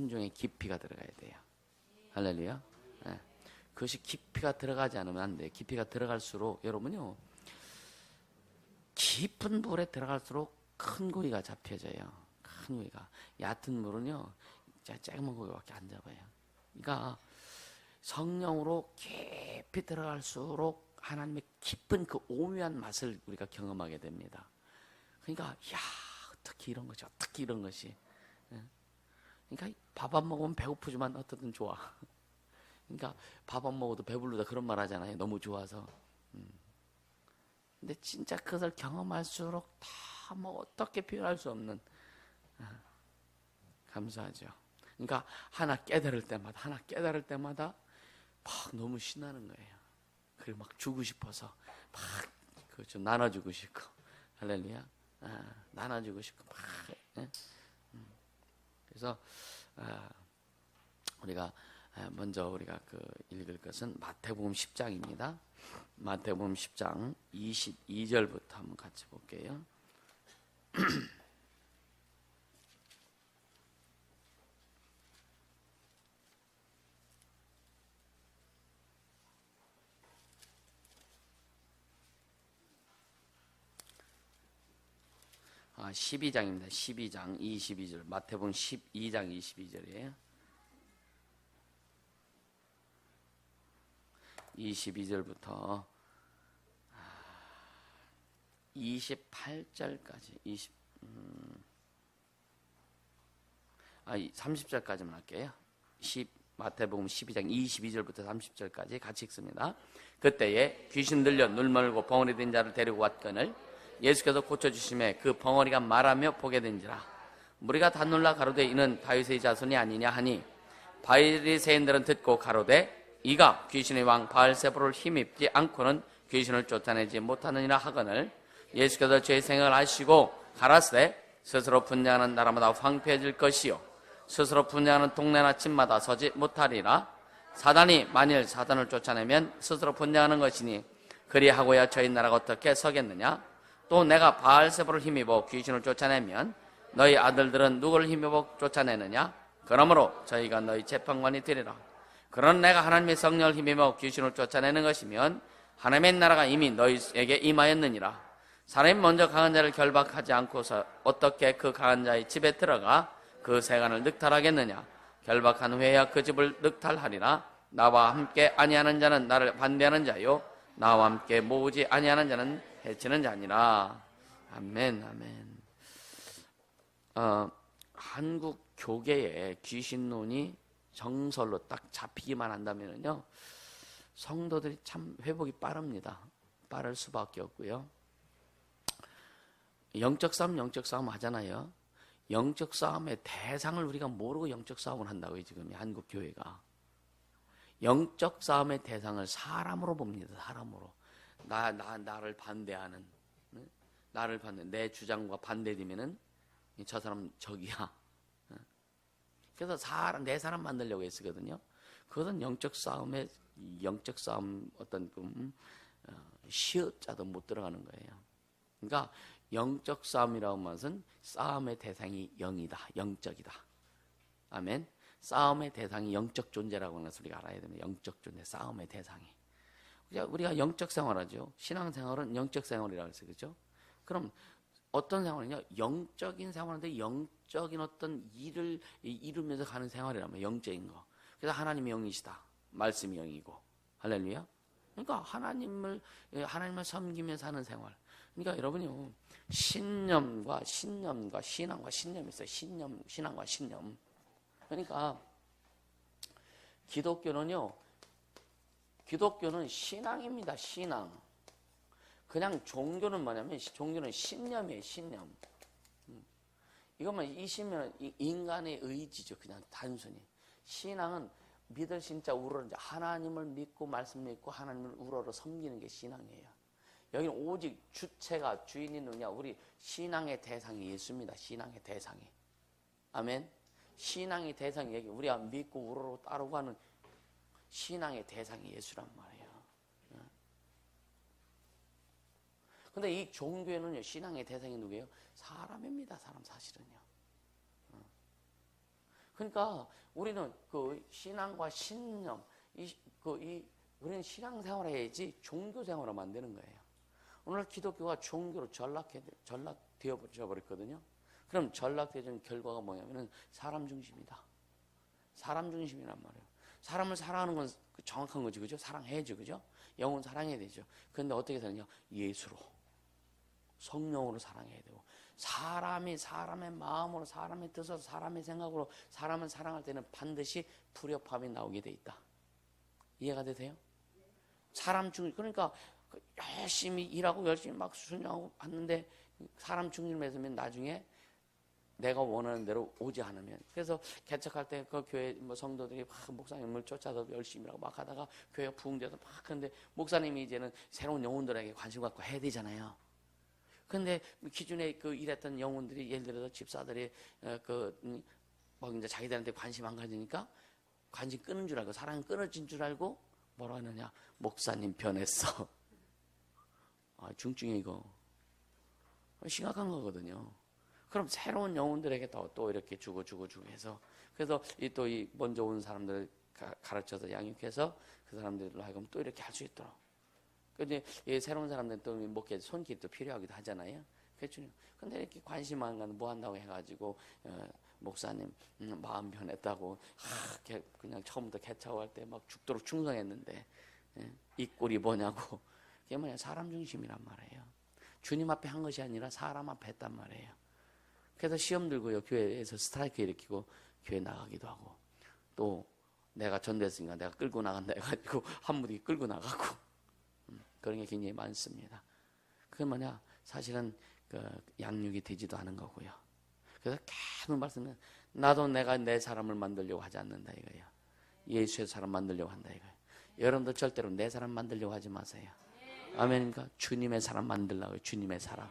심중에 깊이가 들어가야 돼요. 할렐루야. 네. 그것이 깊이가 들어가지 않으면 안 돼요. 깊이가 들어갈수록 여러분요, 깊은 물에 들어갈수록 큰 고기가 잡혀져요. 큰 고기가. 얕은 물은요, 작은 고기밖에 안 잡아요. 그러니까 성령으로 깊이 들어갈수록 하나님의 깊은 그 오묘한 맛을 우리가 경험하게 됩니다. 그러니까 야, 어떻게 이런 것이, 어떻게 이런 것이. 그러니까 밥 안 먹으면 배고프지만 어떻든 좋아. 그러니까 밥 안 먹어도 배부르다 그런 말 하잖아요. 너무 좋아서. 근데 진짜 그것을 경험할수록 다 뭐 어떻게 표현할 수 없는, 감사하죠. 그러니까 하나 깨달을 때마다 막 너무 신나는 거예요. 그리고 막 주고 싶어서 막 그 좀 나눠주고 싶고, 할렐루야. 나눠주고 싶고 막. 그래서 우리가 먼저 우리가 읽을 것은 마태복음 10장입니다. 마태복음 10장 22절부터 한번 같이 볼게요. 아, 12장입니다. 12장 22절. 마태복음 12장 22절이에요. 22절부터 28절까지 30절까지만 할게요. 마태복음 12장 22절부터 30절까지 같이 읽습니다. 그때에 귀신 들려 눈 멀고 벙어리 된 자를 데리고 왔거늘 예수께서 고쳐주심에 그 벙어리가 말하며 보게 된지라. 무리가 다 놀라 가로되 이는 다윗의 자손이 아니냐 하니 바리새인들은 듣고 가로되 이가 귀신의 왕 바알세불을 힘입지 않고는 귀신을 쫓아내지 못하느니라 하거늘 예수께서 죄의 생각을 하시고 가라사대 스스로 분양하는 나라마다 황폐해질 것이요 스스로 분양하는 동네나 집마다 서지 못하리라. 사단이 만일 사단을 쫓아내면 스스로 분양하는 것이니 그리하고야 저희 나라가 어떻게 서겠느냐. 또 내가 바알세불을 힘입어 귀신을 쫓아내면 너희 아들들은 누구를 힘입어 쫓아내느냐. 그러므로 저희가 너희 재판관이 되리라. 그런 내가 하나님의 성령을 힘입어 귀신을 쫓아내는 것이면 하나님의 나라가 이미 너희에게 임하였느니라. 사람이 먼저 강한 자를 결박하지 않고서 어떻게 그 강한 자의 집에 들어가 그 세간을 늑탈하겠느냐. 결박한 후에야 그 집을 늑탈하리라. 나와 함께 아니하는 자는 나를 반대하는 자요 나와 함께 모으지 아니하는 자는 해치는 자니라. 아멘. 아멘. 한국 교계에 귀신론이 정설로 딱 잡히기만 한다면요, 성도들이 참 회복이 빠릅니다. 빠를 수밖에 없고요. 영적 싸움 하잖아요. 영적 싸움의 대상을 우리가 모르고 영적 싸움을 한다고요. 지금 한국 교회가 영적 싸움의 대상을 사람으로 봅니다. 사람으로. 나를 반대하는, 나를 반대, 내 주장과 반대되면은 저 사람 적이야. 그래서 내 사람 만들려고 했거든요. 그것은 영적 싸움 어떤 시옷자도 못 들어가는 거예요. 그러니까 영적 싸움이라고 하는 것은 싸움의 대상이 영이다, 영적이다. 아멘. 싸움의 대상이 영적 존재라고 하는 것을 우리가 알아야 됩니다. 영적 존재, 싸움의 대상이. 우리가 영적 생활하죠. 신앙생활은 영적 생활이라고 해서 그렇죠. 그럼 어떤 생활이냐? 영적인 생활인데 영적인 어떤 일을 이루면서 가는 생활이라면 영적인 거. 그래서 하나님이 영이시다. 말씀이 영이고. 할렐루야. 그러니까 하나님을 섬기며 사는 생활. 그러니까 여러분요, 신념과 신앙과 신념이 있어요. 신앙과 신념. 그러니까 기독교는 신앙입니다. 신앙. 그냥 종교는 뭐냐면 종교는 신념이에요. 신념. 이것만 이시면 인간의 의지죠. 그냥 단순히. 신앙은 믿을 신자 우러러 하나님을 믿고 말씀 믿고 하나님을 우러러 섬기는 게 신앙이에요. 여기는 오직 주체가 주인이 누구냐? 우리 신앙의 대상이 예수입니다. 신앙의 대상이. 아멘. 신앙의 대상이 여기 우리가 믿고 우러러 따르고 하는 신앙의 대상이 예수란 말이에요. 근데 이 종교에는요, 신앙의 대상이 누구예요? 사람입니다. 사람 사실은요. 그러니까 우리는 그 신앙과 신념, 우리는 신앙생활 해야지 종교생활을 만드는 거예요. 오늘 기독교가 종교로 전락되어 버렸거든요. 그럼 전락되는 결과가 뭐냐면은 사람 중심이다. 사람 중심이란 말이에요. 사람을 사랑하는 건 정확한 거지, 그죠? 사랑해야죠, 그죠? 영혼 사랑해야 되죠. 그런데 어떻게 되느냐? 예수로, 성령으로 사랑해야 되고, 사람이 사람의 마음으로, 사람의 뜻으로, 사람의 생각으로 사람을 사랑할 때는 반드시 불협화음이 나오게 돼 있다. 이해가 되세요? 사람 중심, 그러니까 열심히 일하고 열심히 막 순종하고 왔는데 사람 중심에서면 나중에 내가 원하는 대로 오지 않으면. 그래서 개척할 때 그 교회 뭐 성도들이 막 목사님을 쫓아서 열심히 하고 막 하다가 교회가 부흥돼서 막 하는데 목사님이 이제는 새로운 영혼들에게 관심 갖고 해야 되잖아요. 근데 기존에 그 일했던 영혼들이 예를 들어서 집사들이 뭐 이제 자기들한테 관심 안 가지니까 관심 끊은 줄 알고 사랑이 끊어진 줄 알고 뭐라 하느냐? 목사님 변했어. 아, 중증이 이거 심각한 거거든요. 그럼 새로운 영혼들에게 또 이렇게 주고 해서 그래서 이 먼저 온 사람들을 가르쳐서 양육해서 그 사람들로 하여금 또 이렇게 할 수 있도록. 근데 새로운 사람들은 또 목회 손길이 또 필요하기도 하잖아요. 그렇죠. 근데 이렇게 관심 안 가는 뭐 한다고 해가지고 목사님 마음 변했다고 그냥 처음부터 개차고할 때 막 죽도록 충성했는데 이 꼴이 뭐냐고. 그게 뭐냐? 사람 중심이란 말이에요. 주님 앞에 한 것이 아니라 사람 앞에 했단 말이에요. 그래서 시험 들고요. 교회에서 스트라이크 일으키고 교회 나가기도 하고 또 내가 전도했으니까 내가 끌고 나간다 해가지고 한 무리 끌고 나가고 그런 게 굉장히 많습니다. 그게 뭐냐? 사실은 그 양육이 되지도 않은 거고요. 그래서 계속 말씀은 나도 내가 내 사람을 만들려고 하지 않는다 이거예요. 예수의 사람 만들려고 한다 이거예요. 여러분도 절대로 내 사람 만들려고 하지 마세요. 아멘인가? 주님의 사람 만들라고요. 주님의 사람.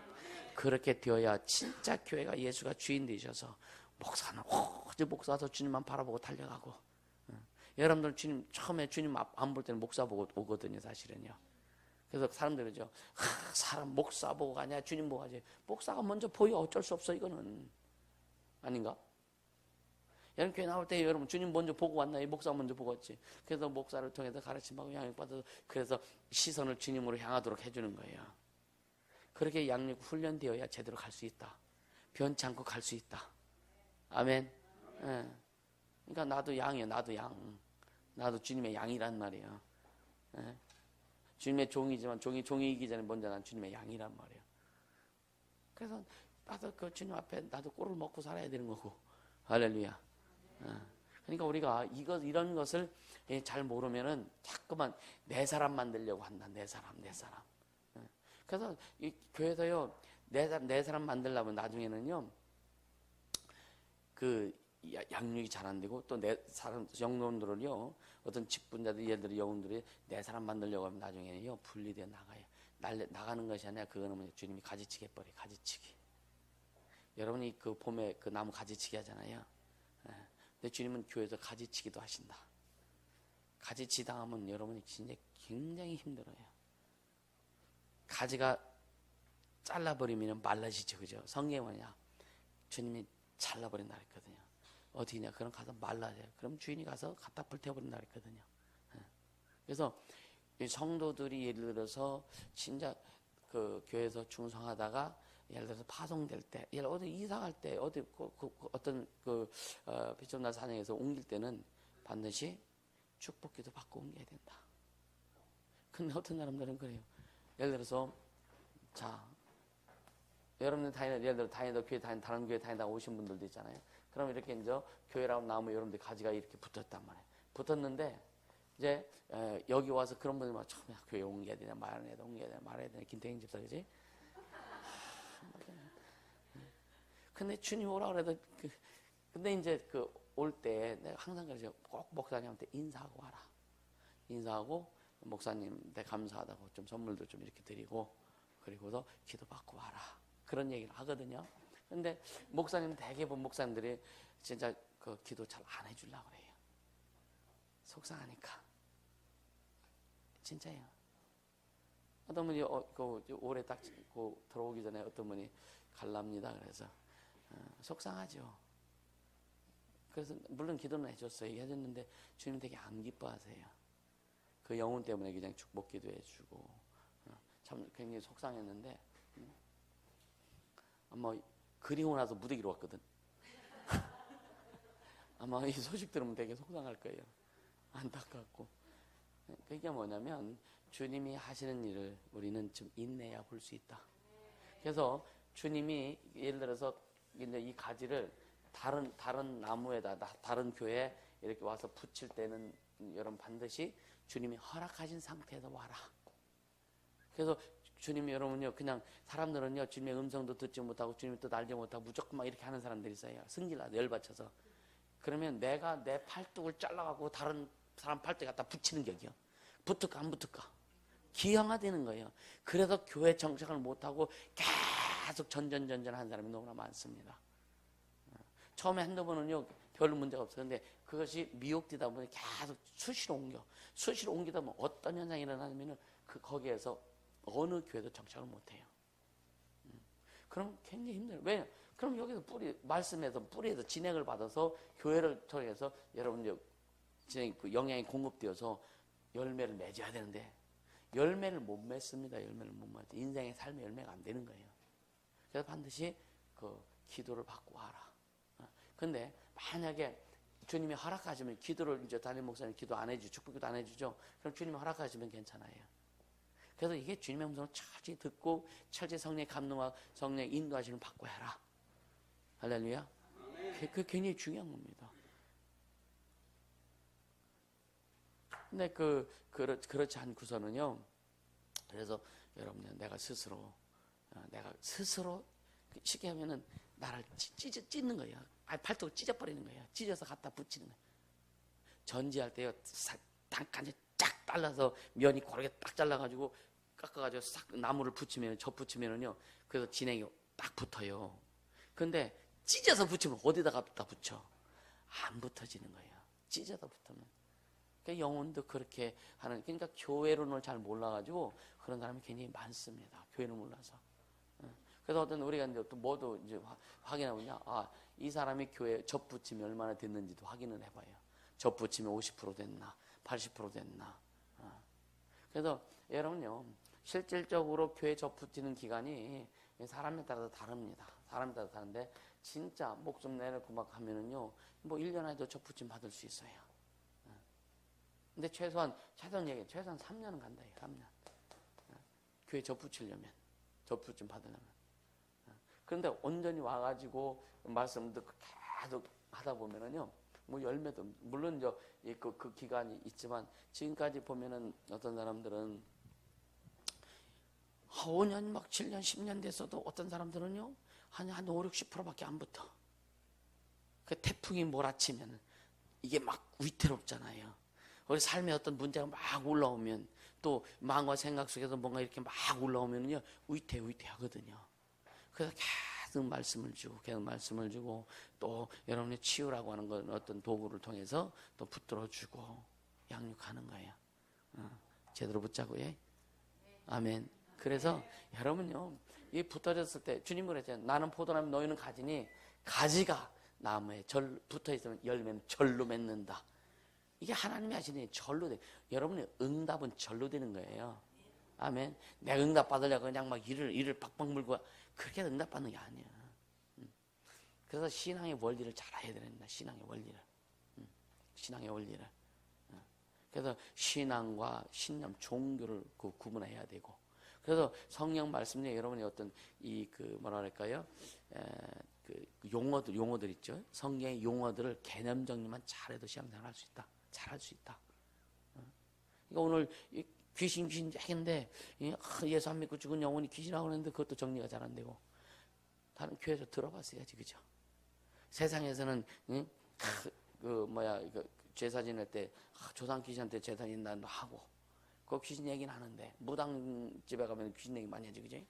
그렇게 되어야 진짜 교회가 예수가 주인 되셔서 목사는 오직 목사도 주님만 바라보고 달려가고. 여러분들 주님 처음에 주님 안 볼 때는 목사 보고 오거든요, 사실은요. 그래서 사람들이 그러죠. 사람 목사 보고 가냐, 주님 보고 가지. 목사가 먼저 보여. 어쩔 수 없어, 이거는. 아닌가? 여러분 교회 나올 때 여러분 주님 먼저 보고 왔나요? 목사가 먼저 보고 왔지. 그래서 목사를 통해서 가르침하고 양육받아서 그래서 시선을 주님으로 향하도록 해주는 거예요. 그렇게 양육 훈련되어야 제대로 갈 수 있다. 변치 않고 갈 수 있다. 아멘. 예. 그러니까 나도 양이에요. 나도 양. 나도 주님의 양이란 말이에요. 예. 주님의 종이지만 종이이기 전에 먼저 난 주님의 양이란 말이에요. 그래서 나도 그 주님 앞에 나도 꼴을 먹고 살아야 되는 거고. 할렐루야. 그러니까 우리가 이런 것을 잘 모르면은 자꾸만 내 사람 만들려고 한다. 내 사람. 그래서 이 교회에서요 내 사람 만들려면 나중에는요 그 양육이 잘 안 되고 또 내 사람 영혼들을요 어떤 직분자들 예를 들어 영혼들이 내 사람 만들려고 하면 나중에는요 분리되어 나가요. 나가는 것이 아니라 그거는 뭐냐? 주님이 가지치기 해버려. 가지치기. 여러분이 그 봄에 그 나무 가지치기 하잖아요. 근데 주님은 교회에서 가지치기도 하신다. 가지치 당하면 여러분이 진짜 굉장히 힘들어요. 가지가 잘라버리면 말라지죠, 그죠? 성경에 뭐냐? 주님이 잘라버린다 그랬거든요. 어디냐? 그럼 가서 말라져요. 그럼 주인이 가서 갖다 불태워버린다 그랬거든요. 그래서 성도들이 예를 들어서 진짜 그 교회에서 충성하다가 예를 들어서 파송될 때, 예를 어디 이사갈 때, 어떤 비천나 산행에서 옮길 때는 반드시 축복기도 받고 옮겨야 된다. 근데 어떤 사람들은 그래요. 예를 들어서, 자, 여러분들 예를 들어 다른 교회 다니다 오신 분들도 있잖아요. 그럼 이렇게 이제 교회라고 나오면 여러분들 가지가 이렇게 붙었단 말이에요. 붙었는데, 이제, 여기 와서 그런 분들 막 처음에 교회 옮겨야 되냐, 말아야 되냐, 말아야 되냐, 김태경 집사, 그지? 근데 주님 오라 그래도 근데 이제 올 때 내가 항상 그러죠. 꼭 목사님한테 인사하고 와라. 인사하고 목사님한테 감사하다고 좀 선물도 좀 이렇게 드리고 그리고서 기도받고 와라. 그런 얘기를 하거든요. 근데 대개본 목사님들이 진짜 그 기도 잘 안 해주려고 그래요. 속상하니까. 진짜예요. 어떤 분이 올해 딱 들어오기 전에 어떤 분이 갈랍니다. 그래서 속상하죠. 그래서 물론 기도는 해줬어요. 해줬는데 주님 되게 안 기뻐하세요. 그 영혼 때문에 그냥 축복 기도해주고 참 굉장히 속상했는데 아마 그리고 나서 무대기로 왔거든. 아마 이 소식 들으면 되게 속상할 거예요. 안타깝고. 그게 뭐냐면 주님이 하시는 일을 우리는 좀 인내해야 볼 수 있다. 그래서 주님이 예를 들어서 이제 이 가지를 다른 나무에다 다른 교회에 이렇게 와서 붙일 때는 여러분 반드시 주님이 허락하신 상태에서 와라. 그래서 주님이 여러분요 그냥 사람들은요 주님의 음성도 듣지 못하고 주님의 뜻 알지 못하고 무조건 막 이렇게 하는 사람들이 있어요. 승질나서 열받쳐서. 그러면 내가 내 팔뚝을 잘라가고 다른 사람 팔뚝에 갖다 붙이는 격이요. 붙을까 안 붙을까? 기형화되는 거예요. 그래서 교회 정착을 못하고 계속 전전하는 사람이 너무나 많습니다. 처음에 한두 번은요 별 문제가 없었는데 그것이 미혹되다 보니 계속 수시로 옮기다 보면 어떤 현상이 일어나냐면 거기에서 어느 교회도 정착을 못해요. 그럼 굉장히 힘들어요. 왜냐? 그럼 여기서 말씀에서 뿌리에서 진행을 받아서 교회를 통해서 여러분 그 영양이 공급되어서 열매를 맺어야 되는데 열매를 못 맺습니다. 열매를 못 맺어. 인생의 삶의 열매가 안 되는 거예요. 그래서 반드시 그 기도를 받고 와라. 근데 만약에 주님이 허락하시면 기도를 이제 담임 목사님 기도 안 해주죠. 축복기도 안 해주죠. 그럼 주님이 허락하시면 괜찮아요. 그래서 이게 주님의 음성을 철저히 듣고 철저히 성령의 감동과 성령의 인도하시는 받고 해라. 할렐루야. 그게 굉장히 중요한 겁니다. 근데 그렇지 않고서는요. 그래서 여러분들 내가 스스로 쉽게 하면은 나를 찢는 거예요. 팔뚝을 찢어버리는 거예요. 찢어서 갖다 붙이는 거예요. 전지할 때요. 단칸에 쫙 잘라서 면이 고르게 딱 잘라가지고 깎아가지고 싹 나무를 붙이면은요. 그래서 진행이 딱 붙어요. 근데 찢어서 붙이면 어디다 갖다 붙여? 안 붙어지는 거예요. 찢어서 붙으면. 그러니까 영혼도 그렇게 하는. 그러니까 교회론을 잘 몰라가지고 그런 사람이 굉장히 많습니다. 교회를 몰라서. 그래서 어떤 우리가 이제 또 뭐도 이제 확인하면요. 이 사람이 교회 접붙임이 얼마나 됐는지도 확인을 해봐요. 접붙임이 50% 됐나, 80% 됐나. 그래서 여러분요, 실질적으로 교회 접붙이는 기간이 사람에 따라서 다릅니다. 사람에 따라서 다른데, 진짜 목숨 내놓고 막 하면은요, 뭐 1년 안에도 접붙임 받을 수 있어요. 근데 최소한 3년은 간다, 3년. 교회 접붙이려면, 접붙임 받으려면. 그런데 온전히 와가지고 말씀 듣고 계속 하다 보면은요, 뭐 열매도, 물론 그 기간이 있지만, 지금까지 보면은 어떤 사람들은 5년, 막 7년, 10년 됐어도 어떤 사람들은요, 한 5, 60%밖에 안 붙어. 그 태풍이 몰아치면 이게 막 위태롭잖아요. 우리 삶에 어떤 문제가 막 올라오면 또 마음과 생각 속에서 뭔가 이렇게 막 올라오면요, 위태하거든요. 그래서 계속 말씀을 주고 또 여러분이 치유라고 하는 건 어떤 도구를 통해서 또 붙들어주고 양육하는 거예요. 제대로 붙자고. 예? 아멘. 그래서 여러분요, 이 붙어졌을 때 주님 그랬잖아요. 나는 포도나무 너희는 가지니 가지가 나무에 붙어있으면 열매는 절로 맺는다. 이게 하나님이 하시는 절로 돼. 여러분의 응답은 절로 되는 거예요. 아멘. 내가 응답 받으려고 그냥 막 이를 박박 물고 그렇게 응답 받는 게 아니야. 그래서 신앙의 원리를 잘 해야 됩니다. 신앙의 원리를. 그래서 신앙과 신념, 종교를 구분해야 되고. 그래서 성령 말씀 중에 여러분이 어떤 용어들 있죠. 성경의 용어들을 개념 정리만 잘해도 신앙생활 할 수 있다. 잘할 수 있다. 그러니까 오늘 귀신 얘기인데 예수 안 믿고 죽은 영혼이 귀신하고 그러는데 그것도 정리가 잘 안 되고. 다른 교회에서 들어봤어야지, 그죠? 세상에서는 제사 지낼 때 조상 귀신한테 제사 지낸다는 거 하고 그 귀신 얘기는 하는데 무당집에 가면 귀신 얘기 많이 하지, 그지?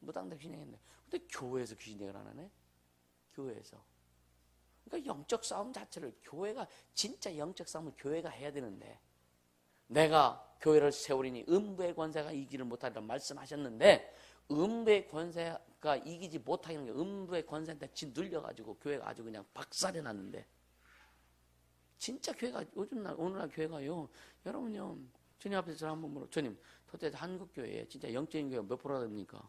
무당들 귀신 얘기했는데 근데 교회에서 귀신 얘기를 안 하네? 교회에서. 그러니까 영적 싸움 자체를 교회가 진짜 영적 싸움을 교회가 해야 되는데 내가 교회를 세우리니 음부의 권세가 이기를 못하리라 말씀하셨는데 음부의 권세가 이기지 못하는 게 음부의 권세한테 짓눌려가지고 교회가 아주 그냥 박살이 났는데 진짜 교회가 오늘날 교회가요. 여러분요. 주님 앞에서 저를 한번 물어. 주님, 도대체 한국 교회에 진짜 영적인 교회가 몇 프로나 됩니까?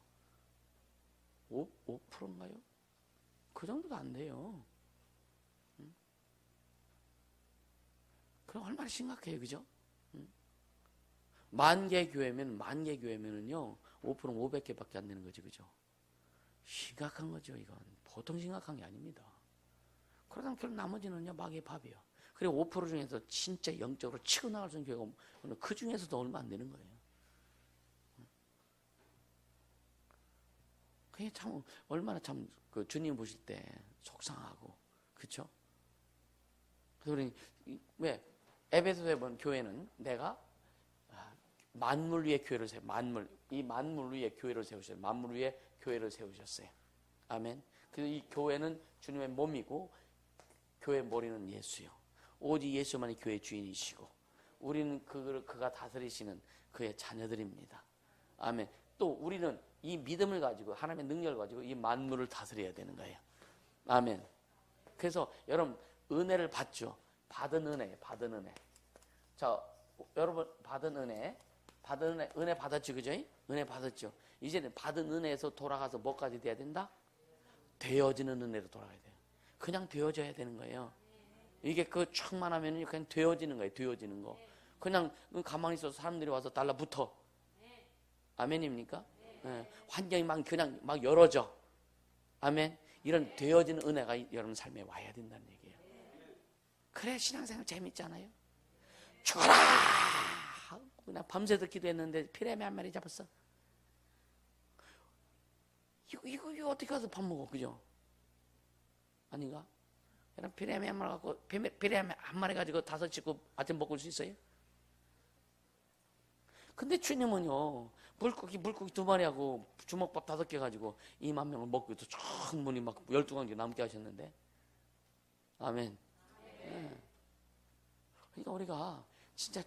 5%인가요? 그 정도도 안 돼요. 그럼 얼마나 심각해요, 그죠? 만 개 교회면은요, 5%는 500개밖에 안 되는 거죠, 그죠? 심각한 거죠, 이건. 보통 심각한 게 아닙니다. 그러다 결국 나머지는요, 마귀의 밥이에요. 그리고 5% 중에서 진짜 영적으로 치고 나갈 수 있는 교회가 그 중에서도 얼마 안 되는 거예요. 그게 참, 얼마나 참, 그 주님 보실 때 속상하고, 그쵸? 그래서 우리, 왜? 에베소에 본 교회는 내가 만물 위에 교회를 이 만물 위에 교회를 세우셨어요. 만물 위에 교회를 세우셨어요. 아멘. 그래서 이 교회는 주님의 몸이고 교회의 머리는 예수요. 오직 예수만이 교회의 주인이시고 우리는 그가 다스리시는 그의 자녀들입니다. 아멘. 또 우리는 이 믿음을 가지고 하나님의 능력을 가지고 이 만물을 다스려야 되는 거예요. 아멘. 그래서 여러분 은혜를 받죠. 받은 은혜. 자, 여러분 받은 은혜 받았죠, 그죠? 은혜 받았죠. 이제는 받은 은혜에서 돌아가서 뭐까지 돼야 된다? 되어지는 은혜로 돌아가야 돼요. 그냥 되어져야 되는 거예요. 이게 그 충만하면 그냥 되어지는 거예요. 되어지는 거. 그냥 가만히 있어서 사람들이 와서 달라붙어. 아멘입니까? 네. 환경이 그냥 막 열어져. 아멘. 이런 되어지는 은혜가 여러분 삶에 와야 된다는 얘기예요. 그래 신앙생활 재밌잖아요. 죽어라! 그냥 밤새도 기도했는데 피라미 한 마리 잡았어. 이거 어떻게 가서 밥 먹어, 그죠? 아닌가? 그냥 피라미 한 마리 갖고 피라미 한 마리 가지고 5식구 아침 먹을 수 있어요? 근데 주님은요 물고기 2마리하고 주먹밥 5개 가지고 2만 명을 먹고 또 충분히 막 12강지 남게 하셨는데 아멘. 네. 그러니까 우리가 진짜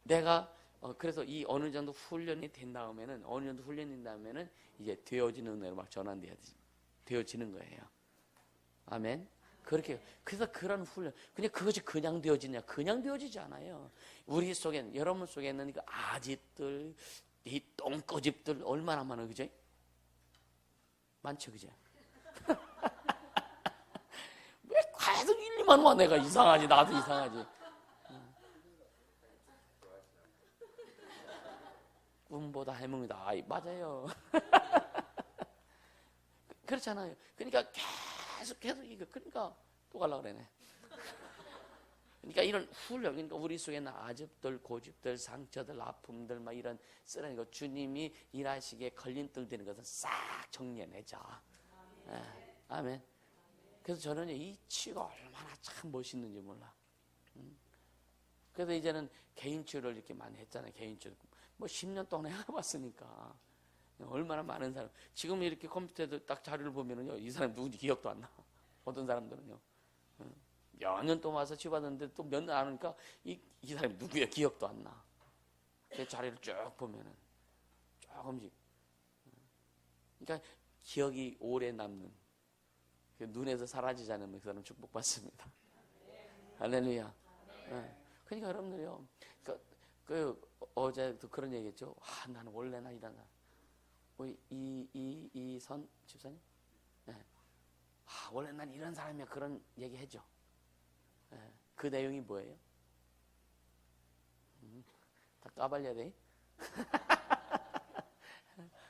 내가 그래서 이 어느 정도 훈련이 된 다음에는 이제 되어지는 은혜로 막 전환돼야 되어지는 거예요. 아멘. 그렇게 그래서 그런 훈련 그냥 그것이 그냥 되어지냐? 그냥 되어지지 않아요. 우리 속엔 여러분 속에 있는 그 아집들 이 똥꼬집들 얼마나 많아, 그죠? 많죠, 그죠? 왜 계속 1, 2만 와 내가 이상하지 나도 이상하지. 꿈보다 해몽이다. 아이, 맞아요. 그렇잖아요. 그러니까 계속 이거 그러니까 또 가려고 그러네. 그러니까 이런 훈련, 그러니까 우리 속에 있는 아집들, 고집들, 상처들, 아픔들, 막 이런 쓰라는 거 주님이 일하시기에 걸림돌 되는 것은 싹 정리해내자. 아멘. 그래서 저는 이 치유가 얼마나 참 멋있는지 몰라. 그래서 이제는 개인 치유를 이렇게 많이 했잖아요. 개인 치유. 뭐 10년 동안 해봤으니까. 얼마나 많은 사람. 지금 이렇게 컴퓨터에도 딱 자료를 보면은요, 이 사람 누군지 기억도 안 나. 어떤 사람들은요. 몇 년 동안 와서 치유받았는데 또 몇 년 안 하니까 이 사람이 누구야 기억도 안 나. 그 자료를 쭉 보면은 조금씩. 그러니까 기억이 오래 남는. 눈에서 사라지지 않으면 그 사람 축복받습니다. 할렐루야. 그러니까 여러분들요. 어제도 그런 얘기했죠. 나는 원래나 이런 사람. 우리 이선 집사님? 네. 원래 난 이런 사람이야. 그런 얘기 해줘. 네. 그 내용이 뭐예요? 다 까발려야 돼?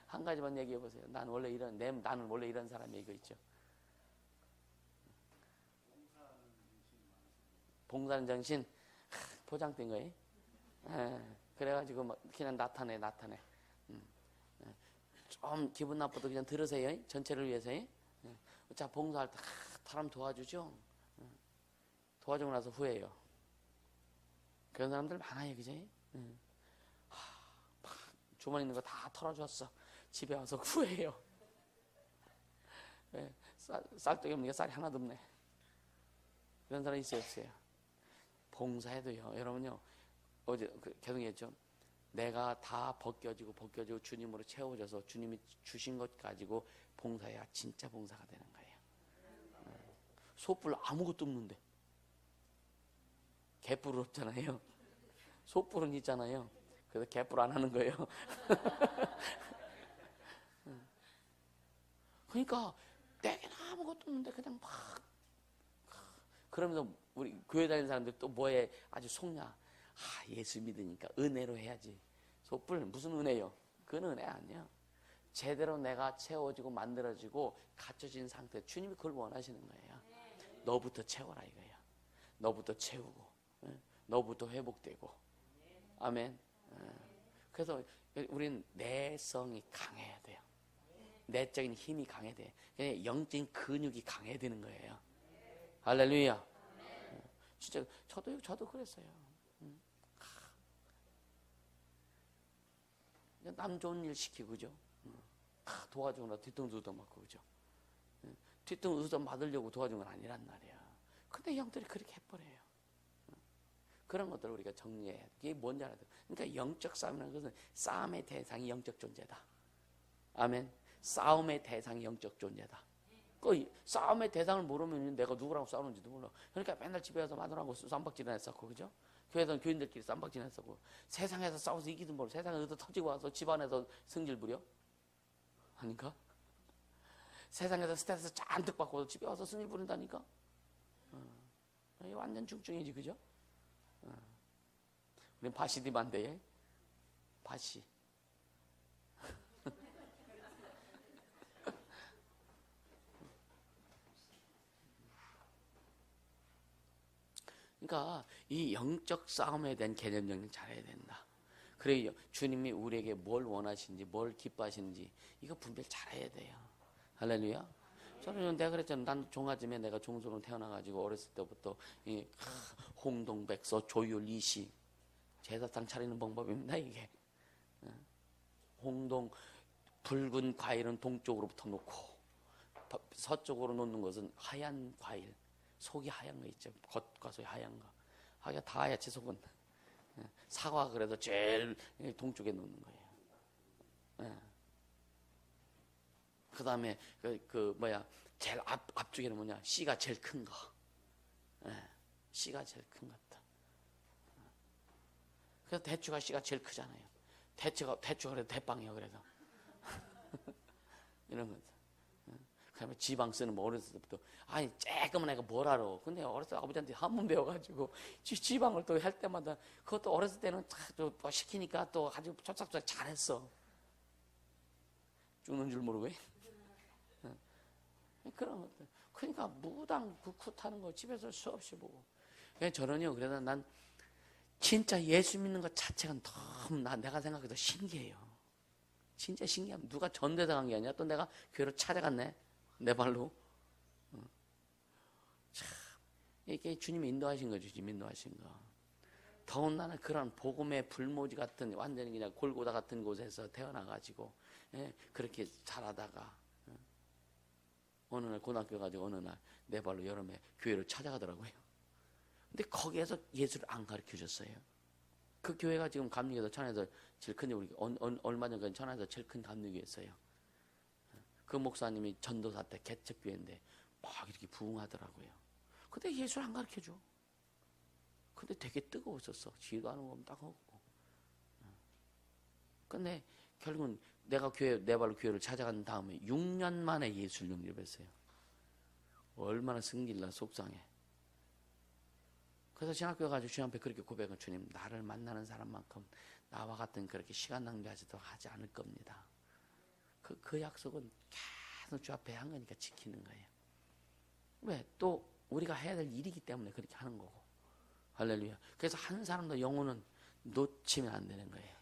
한 가지만 얘기해 보세요. 나는 원래 이런 사람이야. 이거 있죠. 봉사하는 정신 포장된 거예요. 그래가지고 막 그냥 나타내. 좀 기분 나빠도 그냥 들으세요. 전체를 위해서. 자, 봉사할 때 사람 도와주죠. 도와주고 나서 후회해요. 그런 사람들 많아요, 그지? 주머니 있는 거 다 털어줬어. 집에 와서 후회해요. 쌀떡이 없는 게 쌀이 하나도 없네. 그런 사람 있어요, 없어요? 봉사해도요, 여러분요, 어제 계속 얘기했죠. 내가 다 벗겨지고 주님으로 채워져서 주님이 주신 것 가지고 봉사해야 진짜 봉사가 되는 거예요. 소뿔 아무것도 없는데 개뿔은 없잖아요. 소뿔은 있잖아요. 그래서 개뿔 안 하는 거예요. 그러니까 내게는 아무것도 없는데 그냥 막 그러면서 우리 교회 다니는 사람들 또 뭐에 아주 속냐. 예수 믿으니까 은혜로 해야지. 소뿔 무슨 은혜요? 그건 은혜 아니야. 제대로 내가 채워지고 만들어지고 갖춰진 상태. 주님이 그걸 원하시는 거예요. 너부터 채워라 이거예요. 너부터 채우고 너부터 회복되고. 아멘. 그래서 우리는 내성이 강해야 돼요. 내적인 힘이 강해야 돼요. 그냥 영적인 근육이 강해야 되는 거예요. 할렐루야. 진짜 저도 그랬어요. 남 좋은 일 시키고 그죠? 도와주고 나 뒤통수 얻어맞고 그죠? 뒤통수 얻어맞으려고 도와준 건 아니란 말이야. 근데 형들이 그렇게 해버려요. 그런 것들을 우리가 정리해야 돼. 이게 뭔지 알아야 돼. 그러니까 영적 싸움이라는 것은 싸움의 대상이 영적 존재다. 아멘. 싸움의 대상이 영적 존재다. 그 싸움의 대상을 모르면 내가 누구랑 싸우는지도 몰라. 그러니까 맨날 집에 가서 마누라하고 쌈박질을 했었고, 그죠? 교회에서는 교인들끼리 쌈박질 했었고, 세상에서 싸워서 이기든 모르고 세상에서 터지고 와서 집안에서 승질 부려? 아닌가? 세상에서 스트레스 잔뜩 받고 집에 와서 승질 부린다니까? 완전 중증이지, 그죠? 우린 바시디만데에 바시. 그러니까 이 영적 싸움에 대한 개념 정리 잘해야 된다. 그래요. 주님이 우리에게 뭘 원하시는지, 뭘 기뻐하시는지 이거 분별 잘해야 돼요. 할렐루야. 저는 내가 그랬잖아요. 난 종아지에 내가 종손으로 태어나가지고 어렸을 때부터 이 홍동백서 조율 이시 제사상 차리는 방법입니다. 이게 홍동 붉은 과일은 동쪽으로부터 놓고 서쪽으로 놓는 것은 하얀 과일. 속이 하얀 거 있죠. 겉과 속이 하얀 거. 하기가 다 하얗지 속은. 사과가 그래도 제일 동쪽에 놓는 거예요. 그 다음에 제일 앞쪽에는 뭐냐? 씨가 제일 큰 거. 씨가 제일 큰 것다. 그래서 대추가 씨가 제일 크잖아요. 대추가 그래도 대빵이요 그래도. 이런 거. 그다음에 지방 쓰는 뭐 어렸을 때부터 아니 쬐끔한 애가 뭘 알아. 근데 어렸을 때 아버지한테 한번 배워가지고 지방을 또 할 때마다 그것도 어렸을 때는 또 시키니까 또 아주 쫓삭쫓삭 잘했어. 죽는 줄 모르고. 그런 것들. 그러니까 무당 굿 타는 거 집에서 수없이 보고. 저는요. 그래서 난 진짜 예수 믿는 것 자체가 너무 내가 생각해도 신기해요. 진짜 신기함. 누가 전대당한 게 아니라 또 내가 교회로 찾아갔네. 내 발로. 참, 이게 주님이 인도하신 거죠. 주님 인도하신 거. 더군다나 그런 복음의 불모지 같은 완전히 그냥 골고다 같은 곳에서 태어나가지고 그렇게 자라다가 어느 날 고등학교 가지고 어느 날 내 발로 여름에 교회를 찾아가더라고요. 근데 거기에서 예수를 안 가르쳐 줬어요. 그 교회가 지금 감리교에서 천안에서 제일 큰, 우리 얼마 전까지 천안에서 제일 큰 감리교였어요. 그 목사님이 전도사 때 개척교회인데 막 이렇게 부흥하더라고요. 근데 예수를 안 가르쳐줘. 근데 되게 뜨거웠었어. 지도 않은 거면 따가웠고. 근데 결국은 내가 내 발로 교회를 찾아간 다음에 6년 만에 예수를 영접했어요. 얼마나 승질나 속상해. 그래서 신학교 가지고 주님 앞에 그렇게 고백한 주님, 나를 만나는 사람만큼 나와 같은 그렇게 시간 낭비하지도 하지 않을 겁니다. 그 약속은 계속 주 앞에 한 거니까 지키는 거예요. 왜? 또 우리가 해야 될 일이기 때문에 그렇게 하는 거고. 할렐루야. 그래서 한 사람도 영혼은 놓치면 안 되는 거예요.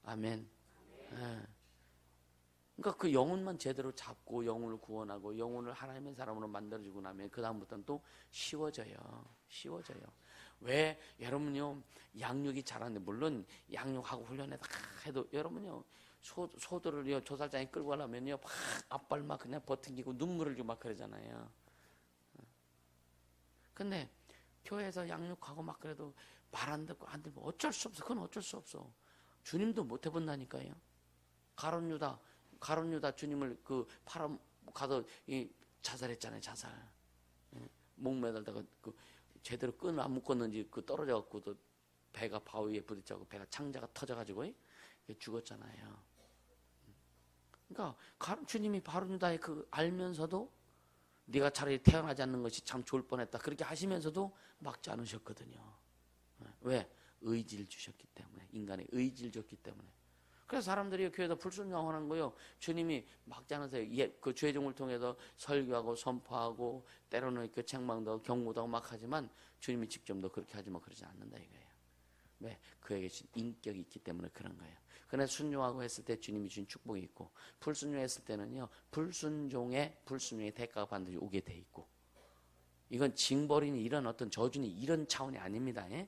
아멘. 그러니까 그 영혼만 제대로 잡고 영혼을 구원하고 영혼을 하나님의 사람으로 만들어주고 나면 그 다음부터는 또 쉬워져요. 쉬워져요. 왜? 여러분요, 양육이 잘하는데, 물론 양육하고 훈련해다 해도 여러분요, 소들을요, 조살장에 끌고 가려면요, 막 앞발 막 그냥 버팅기고 눈물을 흘리고 막 그러잖아요. 근데 교회에서 양육하고 막 그래도 말 안 듣고 안 들면 어쩔 수 없어. 그건 어쩔 수 없어. 주님도 못 해본다니까요. 가룟 유다 주님을 팔아 가서 자살했잖아요. 자살. 목 매달다가 제대로 끈을 안 묶었는지 그 떨어져갖고 또 배가 바위에 부딪혀고 배가 창자가 터져가지고 죽었잖아요. 그러니까 주님이 바로 유다의 그 알면서도 네가 차라리 태어나지 않는 것이 참 좋을 뻔했다 그렇게 하시면서도 막지 않으셨거든요. 왜? 의지를 주셨기 때문에. 인간의 의지를 줬기 때문에. 그래서 사람들이 교회에서 불순종하는 거예요. 주님이 막지 않으세요. 그 죄종을 통해서 설교하고 선포하고 때로는 그 책망도 경고도 하고 막 하지만 주님이 직접 너 그렇게 하지 마 그러지 않는다 이거예요. 왜? 그에게 인격이 있기 때문에 그런 거예요. 그러나 순종하고 했을 때 주님이 주신 축복이 있고 불순종했을 때는요. 불순종의 대가가 반드시 오게 돼 있고 이건 징벌이니 이런 어떤 저주니 이런 차원이 아닙니다. 예?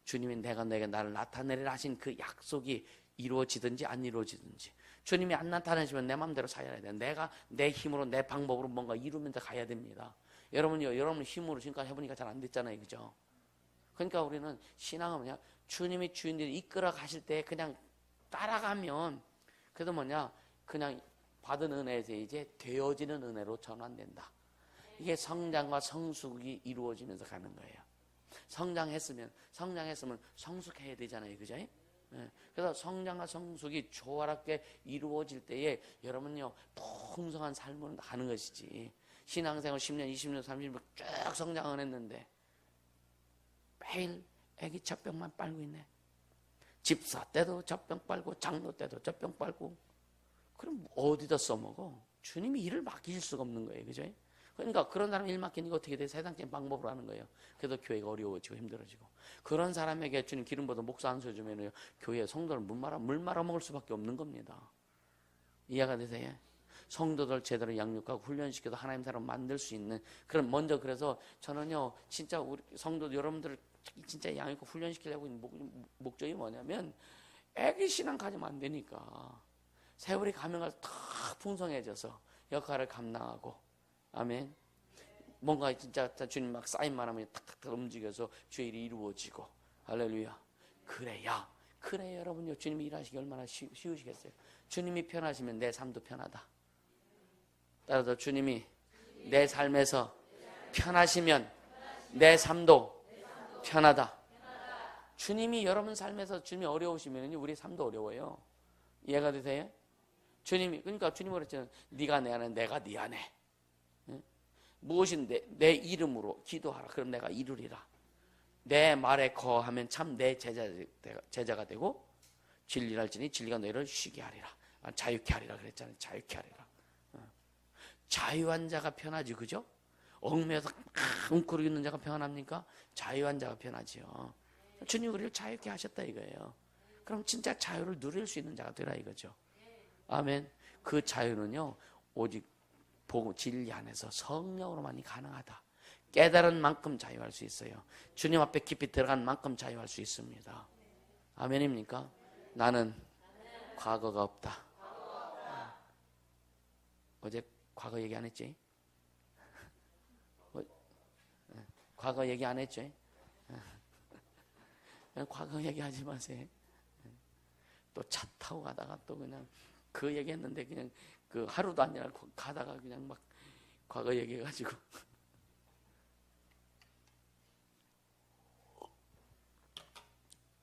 주님이 내가 너에게 나를 나타내리라 하신 그 약속이 이루어지든지 안 이루어지든지 주님이 안 나타내시면 내 마음대로 살아야 돼요. 내가 내 힘으로 내 방법으로 뭔가 이루면서 가야 됩니다. 여러분요, 여러분 힘으로 지금까지 해보니까 잘 안 됐잖아요. 그죠? 그러니까 우리는 신앙은 뭐냐? 주님이 주인들이 이끌어 가실 때 그냥 따라가면 그래도 뭐냐? 그냥 받은 은혜에서 이제 되어지는 은혜로 전환된다. 이게 성장과 성숙이 이루어지면서 가는 거예요. 성장했으면 성숙해야 되잖아요. 그죠? 네. 그래서 성장과 성숙이 조화롭게 이루어질 때에 여러분요 풍성한 삶을 하는 것이지 신앙생활 10년, 20년, 30년 쭉 성장을 했는데 매일 애기 젖병만 빨고 있네. 집사 때도 젖병 빨고 장로 때도 젖병 빨고 그럼 어디다 써먹어? 주님이 일을 맡기실 수가 없는 거예요. 그죠? 그러니까 그런 사람 일 맡기니까 어떻게 돼? 세상적인 방법으로 하는 거예요. 그래서 교회가 어려워지고 힘들어지고 그런 사람에게 주님 기름 부어서 목사 안 서주면 교회 성도를 물 말아 먹을 수밖에 없는 겁니다. 이해가 되세요? 성도들 제대로 양육하고 훈련시켜서 하나님 사람 만들 수 있는 그런 먼저 그래서 저는요 진짜 우리 성도 여러분들 진짜 양육하고 훈련시키려고 있는 목적이 뭐냐면 애기 신앙 가지면 안 되니까 세월이 가면 갈수록 더 풍성해져서 역할을 감당하고 아멘. 뭔가 진짜 주님 막 사인만 하면 탁탁탁 움직여서 주의 일이 이루어지고 할렐루야. 그래야 여러분요 주님이 일하시기 얼마나 쉬우시겠어요. 주님이 편하시면 내 삶도 편하다. 따라서 주님이 내 삶에서 편하시면 내 삶도 편하다. 주님이 여러분 삶에서 주님이 어려우시면 우리 삶도 어려워요. 이해가 되세요? 주님이 그러니까 주님이 그랬잖아요. 네가 내 안에 내가 네 안에 무엇인데 내 이름으로 기도하라. 그럼 내가 이루리라. 내 말에 거하면 참 내 제자가 되고 진리를 할지니 진리가 너희를 쉬게 하리라. 자유케 하리라 그랬잖아요. 자유케 하리라. 자유한 자가 편하지 그죠? 얽매여서 웅크리고 있는 자가 편합니까? 자유한 자가 편하지요. 주님 우리를 자유케 하셨다 이거예요. 그럼 진짜 자유를 누릴 수 있는 자가 되라 이거죠. 아멘. 그 자유는요 오직 복음 진리 안에서 성령으로만이 가능하다. 깨달은 만큼 자유할 수 있어요. 주님 앞에 깊이 들어간 만큼 자유할 수 있습니다. 아멘입니까? 나는 과거가 없다. 어제 과거 얘기 안 했지? 과거 얘기 안 했죠? 과거 얘기하지 마세요. 또 차 타고 가다가 또 그냥 그 얘기했는데 그냥 그 하루도 아니라 가다가 그냥 막 과거 얘기해가지고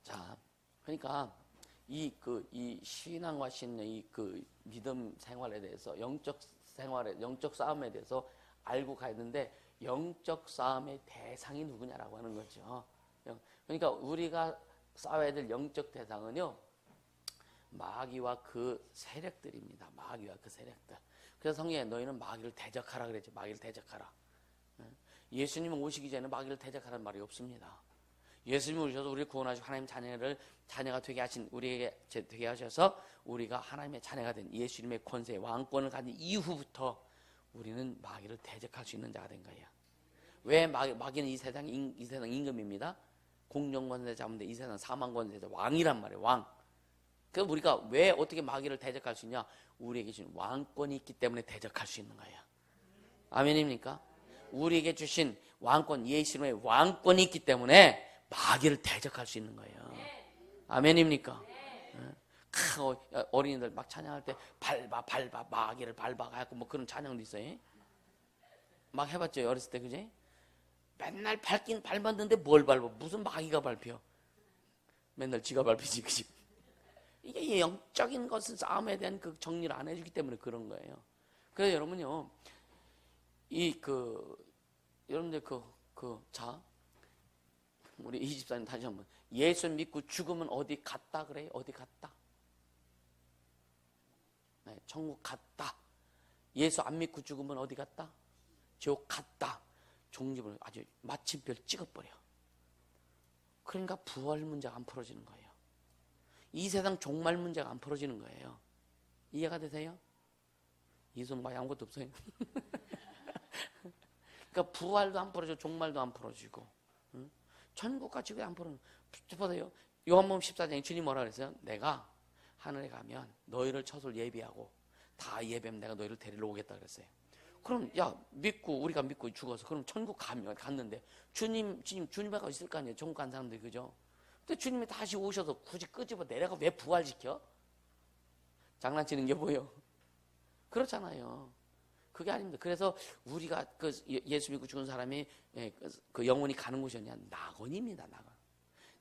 자 그러니까 이 신앙과 신뢰 이 믿음 생활에 대해서 영적 싸움에 대해서 알고 가야 되는데 영적 싸움의 대상이 누구냐라고 하는 거죠. 그러니까 우리가 싸워야 될 영적 대상은요. 마귀와 그 세력들입니다. 마귀와 그 세력들. 그래서 성경에 너희는 마귀를 대적하라 그랬죠. 마귀를 대적하라. 예수님 오시기 전에 마귀를 대적하라는 말이 없습니다. 예수님이 오셔서 우리를 구원하시고 하나님 자녀가 되게 하신 우리에게 되게 하셔서 우리가 하나님의 자녀가 된 예수님의 권세 왕권을 가진 이후부터 우리는 마귀를 대적할 수 있는 자가 된 거예요. 왜 마귀는 이 세상 임금입니다. 공정권세 잡는데 이 세상 사망권세 왕이란 말이에요. 왕. 그래서 우리가 왜 어떻게 마귀를 대적할 수 있냐? 우리에게 주신 왕권이 있기 때문에 대적할 수 있는 거예요. 아멘입니까? 우리에게 주신 왕권, 예수님의 왕권이 있기 때문에 마귀를 대적할 수 있는 거예요. 아멘입니까? 어린이들 막 찬양할 때 밟아 마귀를 밟아 갖고 뭐 그런 찬양도 있어요. 막 해봤죠 어렸을 때 그지? 맨날 밟긴 밟았는데 뭘 밟아? 무슨 마귀가 밟혀? 맨날 지가 밟히지, 그지? 이게 영적인 것은 싸움에 대한 그 정리를 안 해주기 때문에 그런 거예요. 그래서 여러분요, 여러분들 자, 우리 이 집사님 다시 한번. 예수 믿고 죽으면 어디 갔다 그래요? 어디 갔다? 네, 천국 갔다. 예수 안 믿고 죽으면 어디 갔다? 지옥 갔다. 종집을 아주 마침별 찍어버려. 그러니까 부활 문제가 안 풀어지는 거예요. 이 세상 종말 문제가 안 풀어지는 거예요. 이해가 되세요? 이손 많이 아무것도 없어요. 그러니까 부활도 안 풀어지고 종말도 안 풀어지고, 응? 천국같이 왜 안 풀어지고. 보세요. 요한복음 14장에 주님 뭐라 그랬어요? 내가 하늘에 가면 너희를 처소를 예비하고 다 예배하면 내가 너희를 데리러 오겠다 그랬어요. 그럼 우리가 믿고 죽어서 그럼 천국 갔는데 주님하고 있을 거 아니에요. 천국 간 사람들이, 그죠? 근데 주님이 다시 오셔서 굳이 끄집어 내려가 왜 부활시켜? 장난치는 게 뭐예요? 그렇잖아요. 그게 아닙니다. 그래서 우리가 예수 믿고 죽은 사람이 그 영혼이 가는 곳이 어디냐? 낙원입니다. 낙원.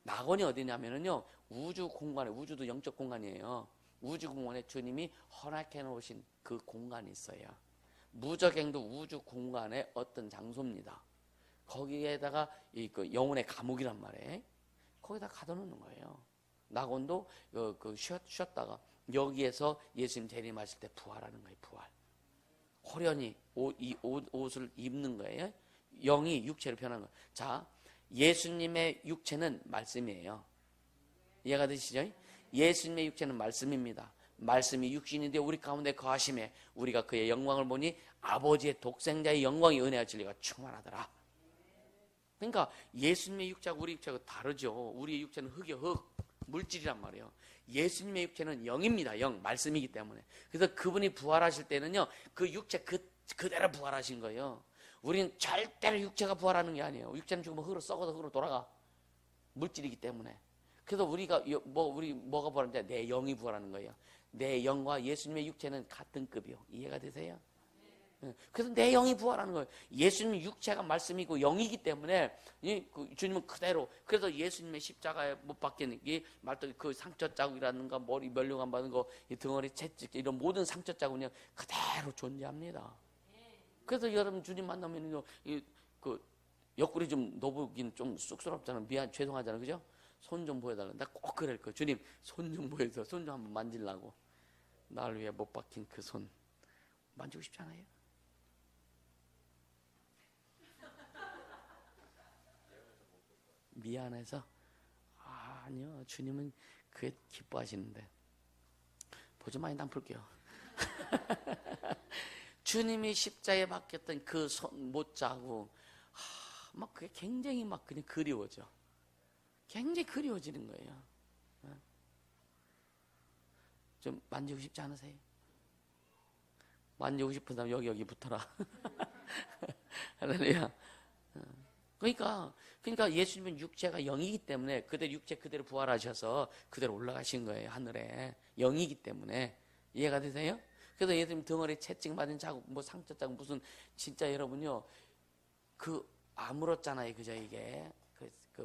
낙원이 어디냐면요, 우주 공간에, 우주도 영적 공간이에요. 우주 공간에 주님이 허락해 놓으신 그 공간이 있어요. 무적행도 우주 공간의 어떤 장소입니다. 거기에다가 그 영혼의 감옥이란 말이에요. 거기다 가둬놓는 거예요. 낙원도 쉬었다가 여기에서 예수님 재림하실 때 부활하는 거예요. 부활. 호련히 옷을 입는 거예요. 영이 육체로 변하는 거예요. 자, 예수님의 육체는 말씀이에요. 이해가 되시죠? 예수님의 육체는 말씀입니다. 말씀이 육신인데 우리 가운데 거하심에 우리가 그의 영광을 보니 아버지의 독생자의 영광이 은혜와 진리가 충만하더라. 그러니까 예수님의 육체하고 우리 육체하고 다르죠. 우리의 육체는 흙이요, 흙, 물질이란 말이에요. 예수님의 육체는 영입니다. 영, 말씀이기 때문에. 그래서 그분이 부활하실 때는요, 그 육체 그대로 부활하신 거예요. 우리는 절대로 육체가 부활하는 게 아니에요. 육체는 죽으면 흙으로 썩어서 흙으로 돌아가. 물질이기 때문에. 그래서 우리가 뭐가 부활하는데 내 영이 부활하는 거예요. 내 영과 예수님의 육체는 같은 급이요. 이해가 되세요? 그래서 내 영이 부활하는 거예요. 예수님 육체가 말씀이고 영이기 때문에 주님은 그대로. 그래서 예수님의 십자가에 못 박힌 말도 그 상처 자국이라든가 머리 멸류관 받은 거, 이 덩어리 채찍 이런 모든 상처 자국은 그대로 존재합니다. 그래서 여러분 주님 만나면요, 그 옆구리 좀 놓보긴 좀 쑥스럽잖아요. 죄송하잖아요, 그죠? 손 좀 보여달라. 나 꼭 그럴 거예요. 주님 손 좀 보여서 손 좀 한번 만지려고. 나를 위해 못 박힌 그 손 만지고 싶지 않아요? 미안해서? 아니요, 주님은 그게 기뻐하시는데. 보조 많이 남풀게요. 주님이 십자에 박혔던 그 손 못 자고 막 그게 굉장히 막 그냥 그리워져. 굉장히 그리워지는 거예요. 좀 만지고 싶지 않으세요? 만지고 싶은 사람 여기 붙어라. 할렐루야. 그러니까 예수님은 육체가 영이기 때문에 그대로 육체 그대로 부활하셔서 그대로 올라가신 거예요. 하늘에. 영이기 때문에. 이해가 되세요? 그래서 예수님 덩어리 채찍 맞은 자국, 뭐 상처 자국, 무슨, 진짜 여러분요, 아물었잖아요. 그죠, 이게.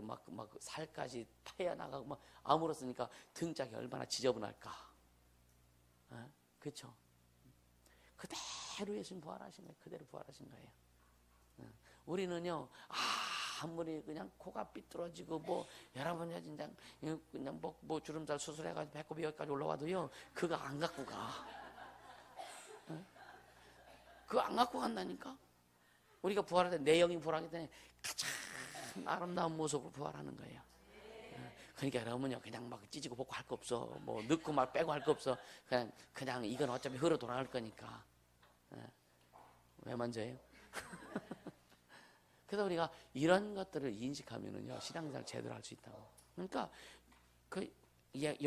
막 살까지 파여나가고 막 아물었으니까 등짝이 얼마나 지저분할까. 그렇죠? 그대로 예수님 부활하신 거예요. 그대로 부활하신 거예요. 우리는요, 아무리 그냥 코가 삐뚤어지고 여러분 그냥 주름살 수술해가지고 배꼽이 여기까지 올라와도요, 그거 안 갖고 가. 그거 안 갖고 간다니까. 우리가 부활할 때 내 영이 부활하기 때문에 가장 아름다운 모습으로 부활하는 거예요. 그러니까 여러분요, 그냥 막 찢고 볶고 할 거 없어. 넣고 막 빼고 할 거 없어. 그냥 이건 어차피 흐르 돌아갈 거니까. 왜 만져요? 그래서 우리가 이런 것들을 인식하면은요, 신앙생활 제대로 할 수 있다고. 그러니까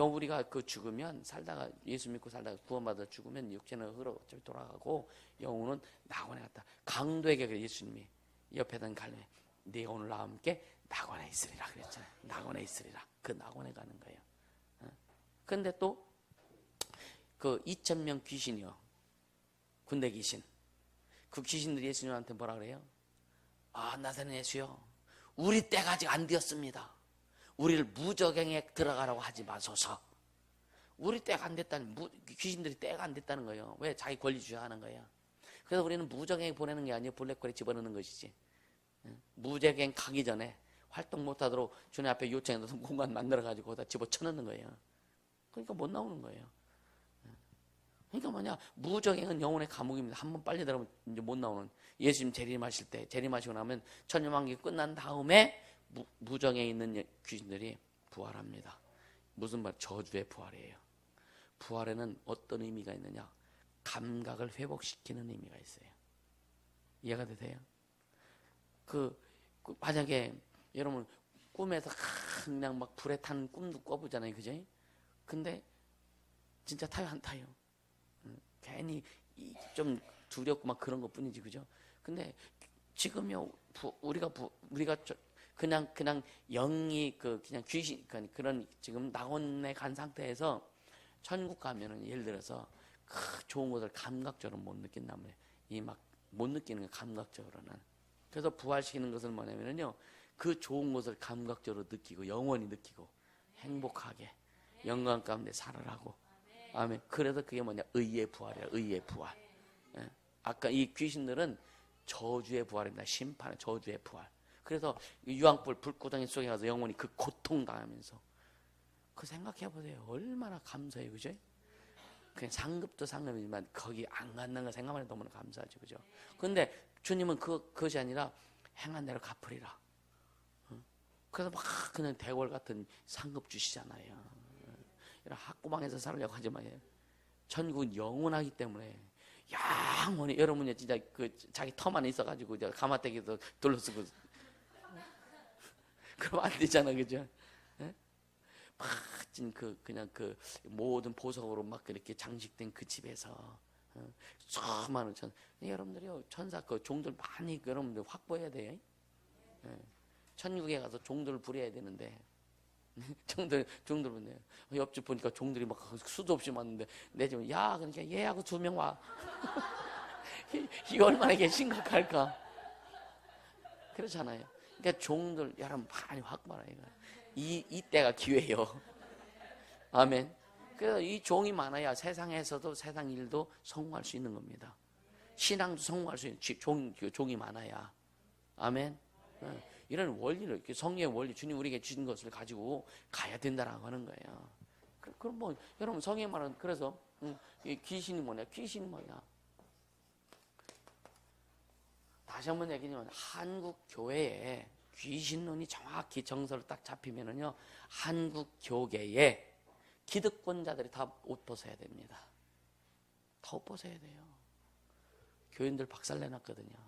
우리가 죽으면 살다가 예수 믿고 살다가 구원받아 죽으면 육체는 흐르 어차피 돌아가고 영혼은 낙원에 갔다. 강도에게 그래, 예수님이 옆에 던 갈매, 네가 오늘 나와 함께 낙원에 있으리라 그랬잖아요. 낙원에 있으리라. 그 낙원에 가는 거예요. 근데 또 2,000명 귀신이요, 군대 귀신. 그 귀신들이 예수님한테 뭐라 그래요? 나사렛 예수요, 우리 때가 아직 안 되었습니다. 우리를 무저갱에 들어가라고 하지 마소서. 우리 때가 안 됐다는, 귀신들이 때가 안 됐다는 거예요. 왜? 자기 권리 주장하는 거예요. 그래서 우리는 무저갱에 보내는 게 아니에요. 블랙홀에 집어넣는 것이지. 무저갱 가기 전에 활동 못하도록 주님 앞에 요청해서 공간 만들어가지고 거기다 집어쳐넣는 거예요. 그러니까 못 나오는 거예요. 그러니까 뭐냐, 무저갱은 영혼의 감옥입니다. 한번 빨리 들어가면 이제 못 나오는. 예수님 재림하실 때, 재림하시고 나면 천년왕국이 끝난 다음에 무저갱에 있는 귀신들이 부활합니다. 무슨 말? 저주의 부활이에요. 부활에는 어떤 의미가 있느냐? 감각을 회복시키는 의미가 있어요. 이해가 되세요? 만약에 여러분 꿈에서 그냥 막 불에 탄 꿈도 꿔보잖아요, 그죠? 근데 진짜 타요, 안 타요? 괜히 좀 두렵고 막 그런 것 뿐이지, 그죠? 근데 지금요, 우리가 그냥 영이 그냥 귀신, 그런 지금 낙원에 간 상태에서 천국 가면은 예를 들어서 좋은 것을 감각적으로 못 느낀단 말이에요. 이 막 못 느끼는 거 감각적으로는. 그래서 부활시키는 것은 뭐냐면요, 그 좋은 것을 감각적으로 느끼고 영원히 느끼고 행복하게 영광 가운데 살아라고. 아멘. 그래서 그게 뭐냐, 의의 부활이야. 의의 부활. 예. 아까 이 귀신들은 저주의 부활입니다. 심판의 저주의 부활. 그래서 유황불 불구덩이 속에 가서 영원히 그 고통 당하면서, 그 생각해 보세요. 얼마나 감사해요, 그죠? 그냥 상급도 상급이지만 거기 안 갖는 거 생각만 해도 너무나 감사하죠, 그죠? 근데 주님은 그것이 아니라 행한 대로 갚으리라. 그래서 막 그냥 대궐 같은 상급 주시잖아요. 이런 학구방에서 살려고 하지 마요. 천국은 영원하기 때문에 영원히. 여러분이 진짜 자기 터만 있어가지고 가마떼기도 둘러쓰고 그러면 안 되잖아, 그죠? 그냥 모든 보석으로 막 그렇게 장식된 그 집에서 수많은 여러분들이요, 천사 종들 많이 여러분들 확보해야 돼요. 천국에 가서 종들을 부려야 되는데 종들 보네요. 옆집 보니까 종들이 막 수도 없이 많은데 내 집은 그러니까 얘하고 2명 와. 이거 얼마나 이게 심각할까? 그렇잖아요. 그러니까 종들 여러분 많이 확보하라 이거. 이때가 기회예요. 아멘. 그래서 이 종이 많아야 세상에서도 세상 일도 성공할 수 있는 겁니다. 신앙도 성공할 수 있는 종이 많아야. 아멘. 이런 원리를, 성령의 원리, 주님 우리에게 주신 것을 가지고 가야 된다라고 하는 거예요. 그럼 뭐 여러분 성령의 말은, 그래서 귀신이 뭐냐? 귀신이 뭐냐? 다시 한번 얘기하면 한국 교회에 귀신론이 정확히 정서를 딱 잡히면은요, 한국 교계에 기득권자들이 다 옷 벗어야 됩니다. 다 옷 벗어야 돼요. 교인들 박살내놨거든요.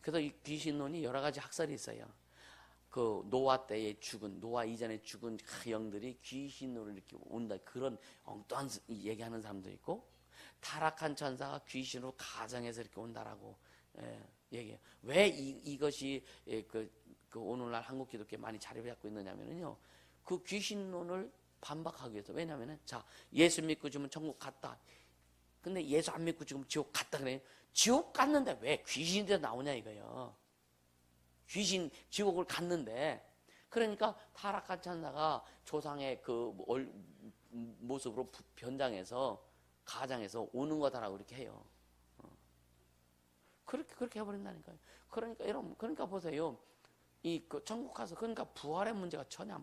그래서 이 귀신론이 여러 가지 학설이 있어요. 노아 때에 죽은, 노아 이전에 죽은 영들이 귀신으로 이렇게 온다, 그런 엉뚱한 얘기하는 사람도 있고, 타락한 천사가 귀신으로 가정에서 이렇게 온다라고 얘기해요. 왜 이것이 오늘날 한국 기독교에 많이 자리를 잡고 있느냐면요, 그 귀신론을 반박하기 위해서. 왜냐면은, 예수 믿고 죽으면 천국 갔다. 근데 예수 안 믿고 죽으면 지옥 갔다 그래요. 지옥 갔는데 왜 귀신이 나오냐 이거예요. 귀신 지옥을 갔는데, 그러니까 타락한 천사가 조상의 모습으로 변장해서 가장해서 오는 거다라고 이렇게 해요. 그렇게 해버린다니까요. 그러니까 여러분, 보세요. 천국 가서, 그러니까 부활의 문제가 전혀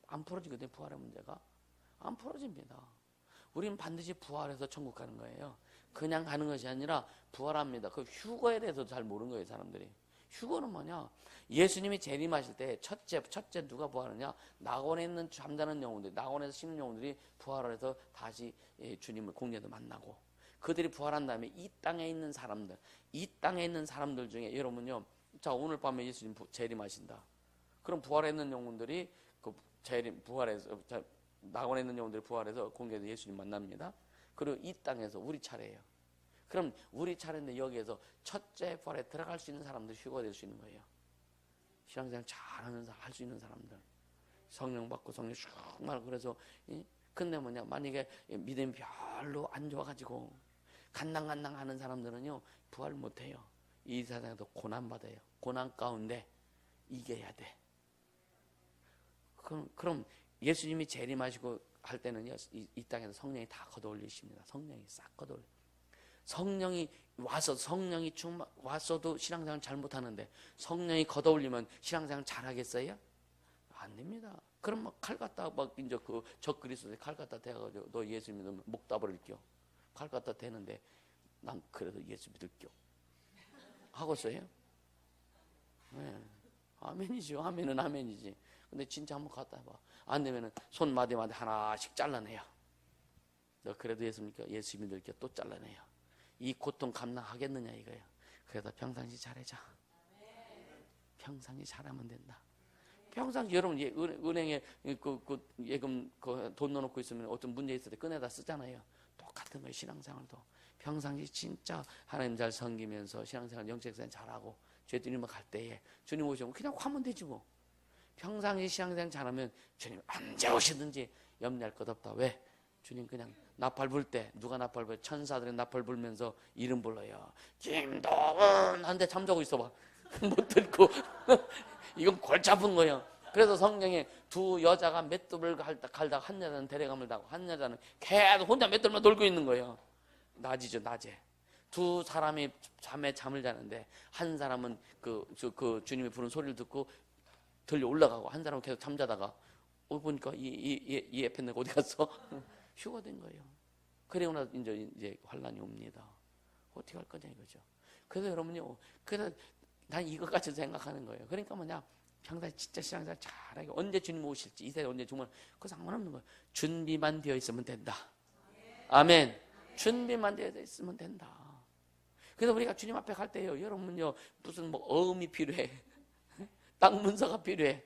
안 풀어지거든요. 부활의 문제가 안 풀어집니다. 우리는 반드시 부활해서 천국 가는 거예요. 그냥 가는 것이 아니라 부활합니다. 그 휴거에 대해서 잘 모르는 거예요, 사람들이. 휴거는 뭐냐? 예수님이 재림하실 때 첫째 누가 부활하냐? 낙원에 있는 잠자는 영혼들, 낙원에서 쉬는 영혼들이 부활해서 다시 주님을 공중에서 만나고, 그들이 부활한 다음에 이 땅에 있는 사람들 중에, 여러분요, 오늘 밤에 예수님 재림하신다. 그럼 부활했는 영혼들이 부활해서, 낙원에 있는 영혼들이 부활해서 공중에서 예수님 만납니다. 그리고 이 땅에서 우리 차례예요. 그럼 우리 차례인데 여기에서 첫째 부활에 들어갈 수 있는 사람들, 휴거될 수 있는 거예요. 신앙생활 잘하는 할 수 있는 사람들, 성령 받고 성령 슉 말고. 그래서 근데 뭐냐, 만약에 믿음이 별로 안 좋아가지고 간당간당하는 사람들은요, 부활을 못해요. 이 세상에서 고난 받아요. 고난 가운데 이겨야 돼. 그럼 예수님이 재림하시고 할 때는요, 이 땅에서 성령이 다 걷어올리십니다. 성령이 싹 걷어올려. 성령이 왔어도 신앙생활 잘못하는데 성령이 걷어올리면 신앙생활 잘하겠어요? 안 됩니다. 그럼 막 칼 갖다 막 이제 그 적그리스도에 칼 갖다 대가지고 너 예수 믿으면 목 따버릴게요. 칼 갖다 대는데 난 그래도 예수 믿을게요. 하겠어요? 네. 아멘이죠. 아멘은 아멘이지. 근데 진짜 한번 갖다 해봐. 안 되면은 손 마디마디 하나씩 잘라내요. 너 그래도 예수 믿을게 또 잘라내요. 이 고통 감당하겠느냐 이거예요. 그래도 평상시 잘해자. 평상시 잘하면 된다. 평상시 여러분 은행에 그 예금 돈 넣어놓고 있으면 어떤 문제 있을 때 꺼내다 쓰잖아요. 똑같은 거예요. 신앙생활도 평상시 진짜 하나님 잘 섬기면서 신앙생활 영적생활 잘하고 죄들이면 갈 때에 주님 오시면 그냥 하면 되지 뭐. 평상시 신앙생활 잘하면 주님 언제 오시든지 염려할 것 없다. 왜? 주님 그냥 나팔 불 때 누가 나팔 불? 천사들이 나팔 불면서 이름 불러요. 김도은 한데 잠자고 있어봐. 못 듣고 이건 골치 아픈 거예요. 그래서 성경에 두 여자가 맷돌을 갈다가 한 여자는 데려감을 당하고 한 여자는 계속 혼자 맷돌만 돌고 있는 거예요. 낮이죠, 낮에. 두 사람이 잠을 자는데 한 사람은 그 주님이 부른 소리를 듣고 들려 올라가고 한 사람은 계속 잠자다가 보니까 이 에펜네가 어디 갔어? 휴가 된 거예요. 그리고 나서 이제 환란이 옵니다. 어떻게 할 거냐 이거죠. 그래서 여러분요, 그래서 난 이것까지 생각하는 거예요. 그러니까 뭐냐, 평소에 진짜 신앙생활 잘하게 언제 주님 오실지 이 세대 언제 정말 그 상관없는 거예요. 준비만 되어 있으면 된다. 아멘. 준비만 되어 있으면 된다. 그래서 우리가 주님 앞에 갈 때요, 여러분요 무슨 뭐 어음이 필요해, 땅 문서가 필요해,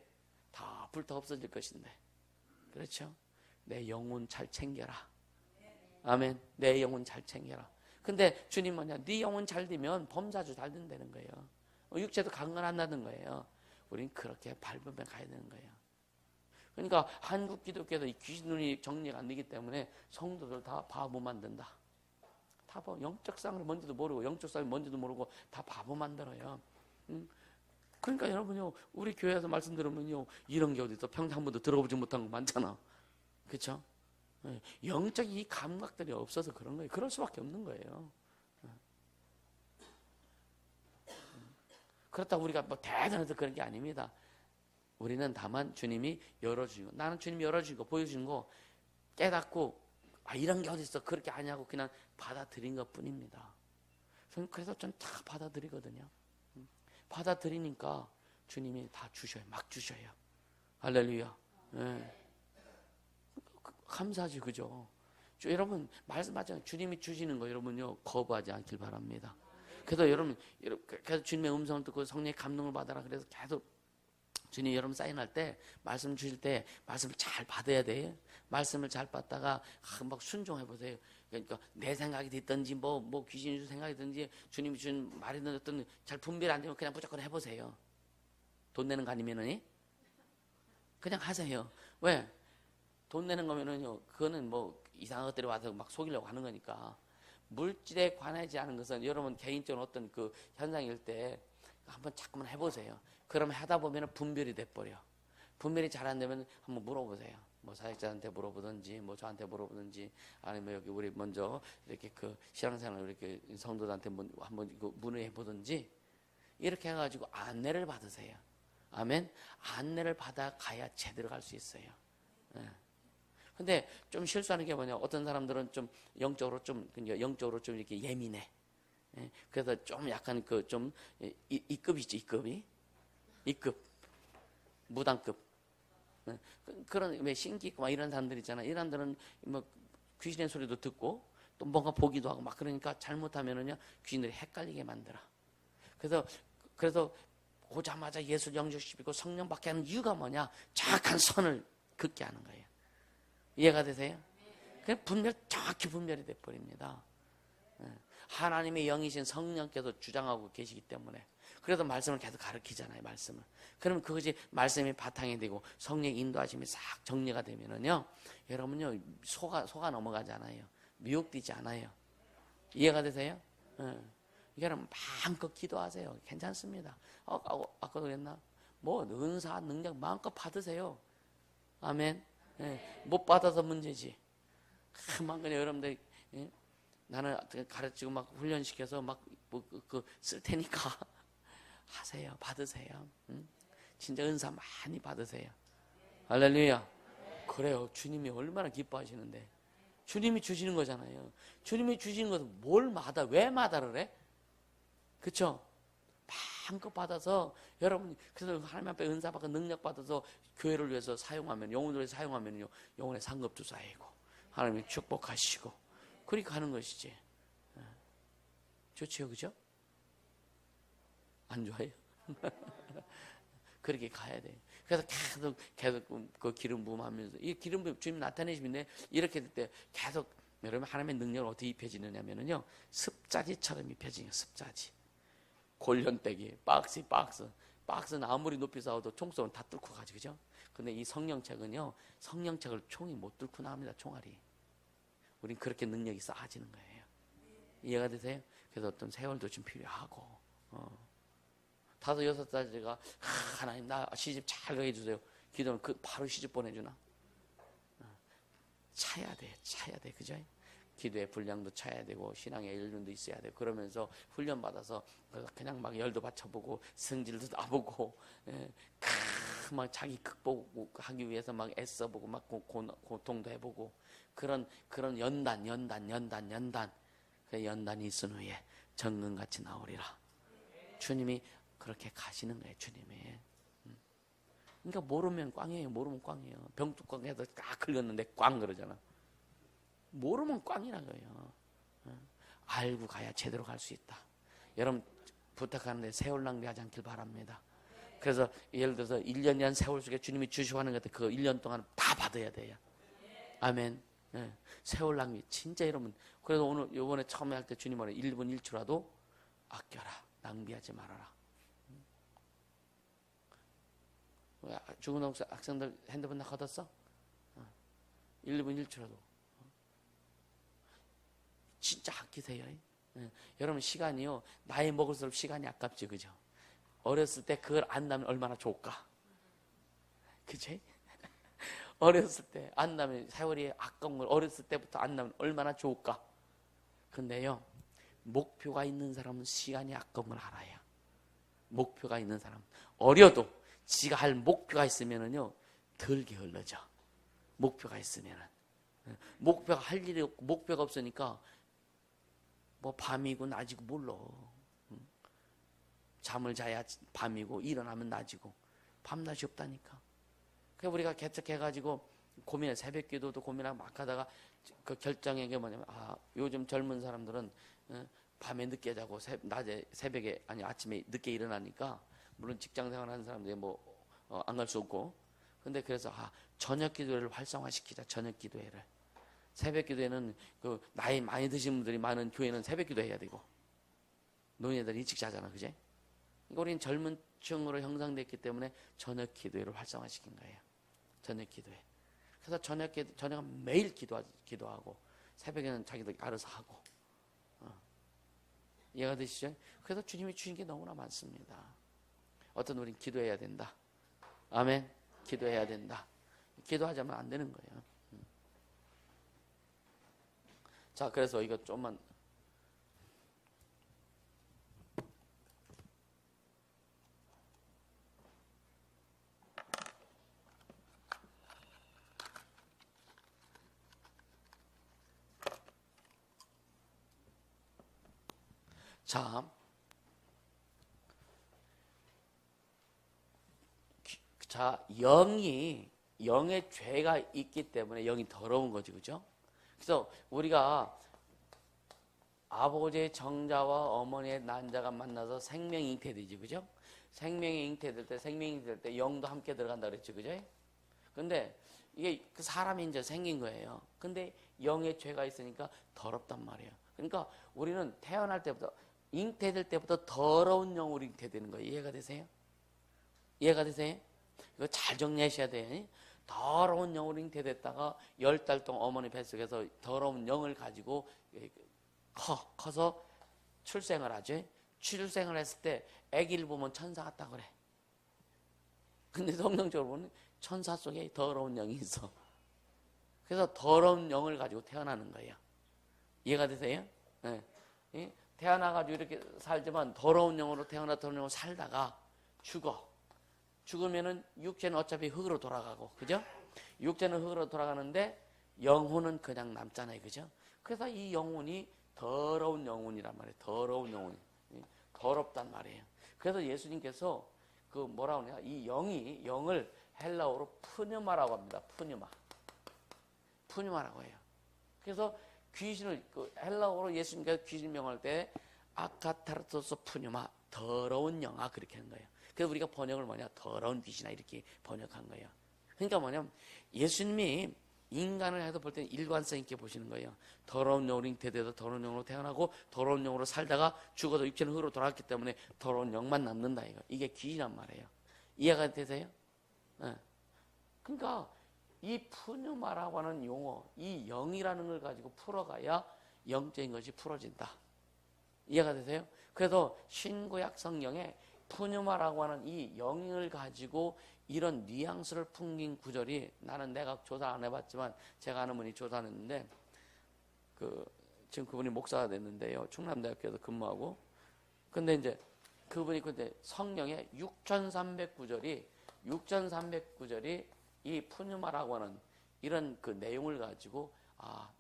다 불타 없어질 것인데, 그렇죠? 내 영혼 잘 챙겨라. 아멘. 내 영혼 잘 챙겨라. 근데 주님 뭐냐, 네 영혼 잘 되면 범사주 잘 된다는 거예요. 육체도 강건한다는 거예요. 우린 그렇게 밟으면 가야 되는 거예요. 그러니까 한국 기독교에서 이 귀신눈이 정리가 안 되기 때문에 성도들 다 바보 만든다. 다 영적상을 뭔지도 모르고 영적상이 뭔지도 모르고 다 바보 만들어요. 그러니까 여러분요, 우리 교회에서 말씀 들으면요, 이런 게 어디 있어? 평생 한 번도 들어보지 못한 거 많잖아. 그렇죠? 영적인 이 감각들이 없어서 그런 거예요. 그럴 수밖에 없는 거예요. 그렇다고 우리가 뭐 대단해서 그런 게 아닙니다. 우리는 다만 주님이 열어주고, 나는 주님이 열어주고 보여주는 거 깨닫고, 아 이런 게 어디 있어? 그렇게 아니하고 그냥 받아들인 것 뿐입니다. 그래서 전 다 받아들이거든요. 받아들이니까 주님이 다 주셔요. 막 주셔요. 할렐루야. 네. 감사하지, 그죠? 여러분 말씀하잖아요. 주님이 주시는 거 여러분요 거부하지 않길 바랍니다. 그래서 여러분 계속 주님의 음성을 듣고 성령의 감동을 받아라. 그래서 계속 주님 여러분 사인할 때 말씀 주실 때 말씀을 잘 받아야 돼요. 말씀을 잘 받다가 막 순종해 보세요. 그러니까 내 생각이 됐든지 뭐 귀신이 준 생각이 든지 주님이 준 말이든 어떤 잘 분별 안 되면 그냥 무조건 해보세요. 돈 내는 거 아니면은 그냥 하세요. 왜? 돈 내는 거면은요, 그거는 뭐 이상한 것들이 와서 막 속이려고 하는 거니까. 물질에 관하지 않은 것은 여러분 개인적인 어떤 그 현상일 때 한번 자꾸만 해보세요. 그럼 하다 보면 분별이 돼버려. 분별이 잘 안 되면 한번 물어보세요. 뭐 사역자한테 물어보든지, 뭐 저한테 물어보든지, 아니면 여기 우리 먼저 이렇게 그 신앙생활 이렇게 성도들한테 한번 문의해 보든지, 이렇게 해가지고 안내를 받으세요. 아멘. 안내를 받아 가야 제대로 갈 수 있어요. 네. 근데 좀 실수하는 게 뭐냐, 어떤 사람들은 좀 영적으로 좀 이렇게 예민해. 예? 그래서 좀 약간 좀 이급이 있죠, 이급 무당급. 예? 그런 왜 신기 있고 막 이런 사람들 있잖아. 이런 사람들은 뭐 귀신의 소리도 듣고 또 뭔가 보기도 하고 막 그러니까 잘못하면은요 귀신들이 헷갈리게 만들어. 그래서 오자마자 예수 영접시키고 성령 받게 하는 이유가 뭐냐, 정확한 선을 긋게 하는 거예요. 이해가 되세요? 그냥 정확히 분별이 돼버립니다. 하나님의 영이신 성령께서 주장하고 계시기 때문에. 그래서 말씀을 계속 가르치잖아요, 말씀을. 그러면 그것이 말씀이 바탕이 되고 성령 인도하심이 싹 정리가 되면은요, 여러분요, 속아 넘어가지 않아요. 미혹되지 않아요. 이해가 되세요? 여러분 마음껏 기도하세요. 괜찮습니다. 아까도 그랬나? 뭐 은사 능력 마음껏 받으세요. 아멘. 예, 못 받아서 문제지. 그만 그냥 여러분들 나는 가르치고 막 훈련시켜서 막 쓸 테니까 하세요. 받으세요. 진짜 은사 많이 받으세요. 할렐루야. 그래요. 주님이 얼마나 기뻐하시는데. 주님이 주시는 거잖아요. 주님이 주시는 것은 뭘 왜 마다를 해? 그쵸? 마음껏 받아서 여러분 그래서 하나님 앞에 은사 받고 능력 받아서 교회를 위해서 사용하면 영혼을 위해서 사용하면요 영혼의 상급도 쌓이고 하나님이 축복하시고 그렇게 가는 것이지. 좋지요, 그죠? 안 좋아요? 그렇게 가야 돼요. 그래서 계속 그 기름 부음하면서 이 기름 부음 주님 나타내시는데 이렇게 될 때 계속 여러분 하나님의 능력을 어떻게 입혀지느냐면요 습자지처럼 입혀지는 습자지. 골련대기 박스는 아무리 높이 쌓아도 총 쏘면 다 뚫고 가지, 그죠? 근데 이 성령책은요 성령책을 총이 못 뚫고 나옵니다. 총알이. 우린 그렇게 능력이 쌓아지는 거예요. 이해가 되세요? 그래서 어떤 세월도 좀 필요하고 5, 6살짜리가 하나님 나 시집 잘 가게 해주세요. 기도는 바로 시집 보내주나? 차야 돼, 그죠? 기도의 분량도 차야 되고 신앙의 연륜도 있어야 되고 그러면서 훈련 받아서 그냥 막 열도 받쳐보고 성질도 나보고 막 자기 극복하기 위해서 막 애써보고 막 고통도 해보고 그런 연단 그 연단이 있은 후에 정금같이 나오리라. 주님이 그렇게 가시는 거예요. 주님이. 그러니까 모르면 꽝이에요. 병뚜껑에도 꽉 긁었는데 꽝 그러잖아. 모르면 꽝이라고요. 알고 가야 제대로 갈 수 있다. 여러분 부탁하는데 세월 낭비하지 않길 바랍니다. 그래서 예를 들어서 1년이란 세월 속에 주님이 주시고 하는 것들 그 1년 동안 다 받아야 돼요. 아멘. 세월 낭비 진짜 여러분. 그래서 오늘 요번에 처음에 할 때 주님 말해 1분 1초라도 아껴라. 낭비하지 말아라. 죽은 학생들 핸드폰 다 걷었어? 1분 1초라도 진짜 아끼세요. 여러분 시간이요 나이 먹을수록 시간이 아깝지, 그죠? 어렸을 때 그걸 안다면 얼마나 좋을까? 그치? 어렸을 때 안다면 세월이 아까운 걸 어렸을 때부터 안다면 얼마나 좋을까? 근데요 목표가 있는 사람은 시간이 아까운 걸 알아요. 목표가 있는 사람 어려도 지가 할 목표가 있으면은요 덜 게을러져. 목표가 있으면은 목표가 할 일이 없고 목표가 없으니까 뭐 밤이고 낮이고 몰라. 잠을 자야 밤이고 일어나면 낮이고 밤낮이 없다니까. 그래서 우리가 개척해가지고 고민해 새벽기도도 고민하고 막 하다가 그 결정한 게 뭐냐면 요즘 젊은 사람들은 밤에 늦게 자고 낮에 새벽에 아니 아침에 늦게 일어나니까 물론 직장생활 하는 사람들이 뭐 안 갈 수 없고 근데 그래서 저녁 기도회를 활성화시키자. 저녁 기도회를. 새벽 기도회는 그 나이 많이 드신 분들이 많은 교회는 새벽 기도 해야 되고 노인들 일찍 자잖아, 그제? 그러니까 우리는 젊은 층으로 형성됐기 때문에 저녁 기도회를 활성화시킨 거예요. 저녁 기도회. 그래서 저녁은 매일 기도하고 새벽에는 자기들 알아서 하고 이해가 되시죠? 그래서 주님이 주신 게 너무나 많습니다. 어떤 우린 기도해야 된다. 아멘. 기도해야 된다. 기도하자면 안 되는 거예요. 자, 그래서 이거 좀만 영의 죄가 있기 때문에 영이 더러운 거지, 그죠? 그래서 우리가 아버지의 정자와 어머니의 난자가 만나서 생명이 잉태되지, 그죠? 생명이 잉태될 때 영도 함께 들어간다 그랬죠, 그죠? 근데 이게 그 사람이 이제 생긴 거예요. 근데 영의 죄가 있으니까 더럽단 말이에요. 그러니까 우리는 태어날 때부터 잉태될 때부터 더러운 영으로 잉태되는 거예요. 이해가 되세요? 이해가 되세요? 이거 잘 정리하셔야 돼요. 더러운 영으로 잉태됐다가 10달 동안 어머니 뱃속에서 더러운 영을 가지고 커서 출생을 하죠. 출생을 했을 때 아기를 보면 천사 같다 그래. 근데 성경적으로 보면 천사 속에 더러운 영이 있어. 그래서 더러운 영을 가지고 태어나는 거예요. 이해가 되세요? 네. 태어나가지고 이렇게 살지만 더러운 영으로 태어나 더러운 영으로 살다가 죽어. 죽으면은 육체는 어차피 흙으로 돌아가고, 그죠? 육체는 흙으로 돌아가는데 영혼은 그냥 남잖아요, 그죠? 그래서 이 영혼이 더러운 영혼이란 말이에요. 더러운 영혼, 더럽단 말이에요. 그래서 예수님께서 그 뭐라고 하냐, 이 영을 헬라어로 푸뉴마라고 합니다. 푸뉴마라고 해요. 그래서 귀신을 헬라어로 예수님께서 귀신 명할 때 아카타르토스 푸뉴마, 더러운 영아, 그렇게 한 거예요. 그래서 우리가 번역을 뭐냐, 더러운 귀신아, 이렇게 번역한 거예요. 그러니까 뭐냐면 예수님이 인간을 해서 볼 때는 일관성 있게 보시는 거예요. 더러운 영으로 잉태돼서 더러운 영으로 태어나고 더러운 영으로 살다가 죽어도 육체는 흙으로 돌아갔기 때문에 더러운 영만 남는다, 이거. 이게 귀신이란 말이에요. 이해가 되세요? 네. 그러니까 이 푸뉴마라고 하는 용어, 이 영이라는 걸 가지고 풀어가야 영적인 것이 풀어진다. 이해가 되세요? 그래서 신구약 성경에 푸뉴마라고 하는 이 영을 가지고 이런 뉘앙스를 풍긴 구절이, 나는 내가 조사 안 해봤지만 제가 아는 분이 조사했는데, 지금 그분이 목사가 됐는데요, 충남대학교에서 근무하고. 근데 이제 그분이 근데 성경에 6,300구절이 이 푸뉴마라고 하는 이런 그 내용을 가지고,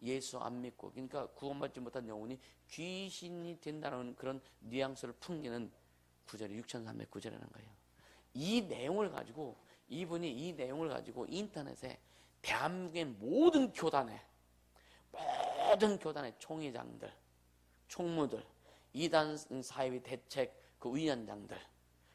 예수 안 믿고, 그러니까 구원받지 못한 영혼이 귀신이 된다는 그런 뉘앙스를 풍기는 구절이 6,300구절이라는 거예요. 이 내용을 가지고, 이분이 이 내용을 가지고 인터넷에 대한민국의 모든 교단의 총회장들, 총무들, 이단 사회의 대책 그 위원장들,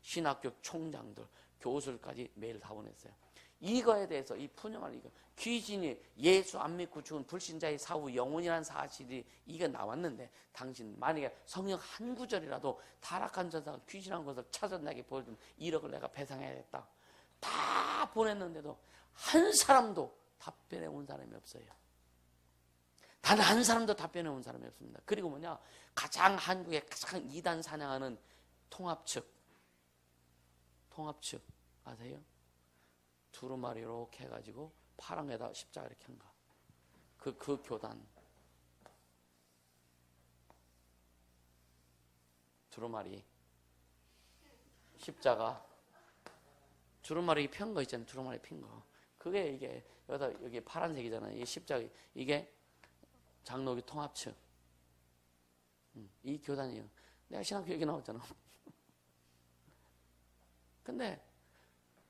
신학교 총장들, 교수들까지 메일 다 보냈어요. 이거에 대해서 이 푸념할 이거, 귀신이 예수 안 믿고 죽은 불신자의 사후 영혼이라는 사실이 이게 나왔는데, 당신 만약에 성경 한 구절이라도 타락한 전사가 귀신한 것을 찾아내게 보여주면 1억을 내가 배상해야겠다. 다 보냈는데도 한 사람도 답변해 온 사람이 없어요. 단 한 사람도 답변해 온 사람이 없습니다. 그리고 뭐냐, 가장 한국에 가장 이단 사냥하는 통합측 아세요? 두루마리 이렇게 해가지고 파랑에다 십자가 이렇게 한 거. 그 교단. 두루마리. 십자가. 두루마리 편 거 있잖아요. 두루마리 핀 거. 그게 이게, 여기 파란색이잖아요. 이 십자가. 이게 장로교 통합측. 이 교단이에요. 내가 신학교 얘기 나왔잖아. 근데,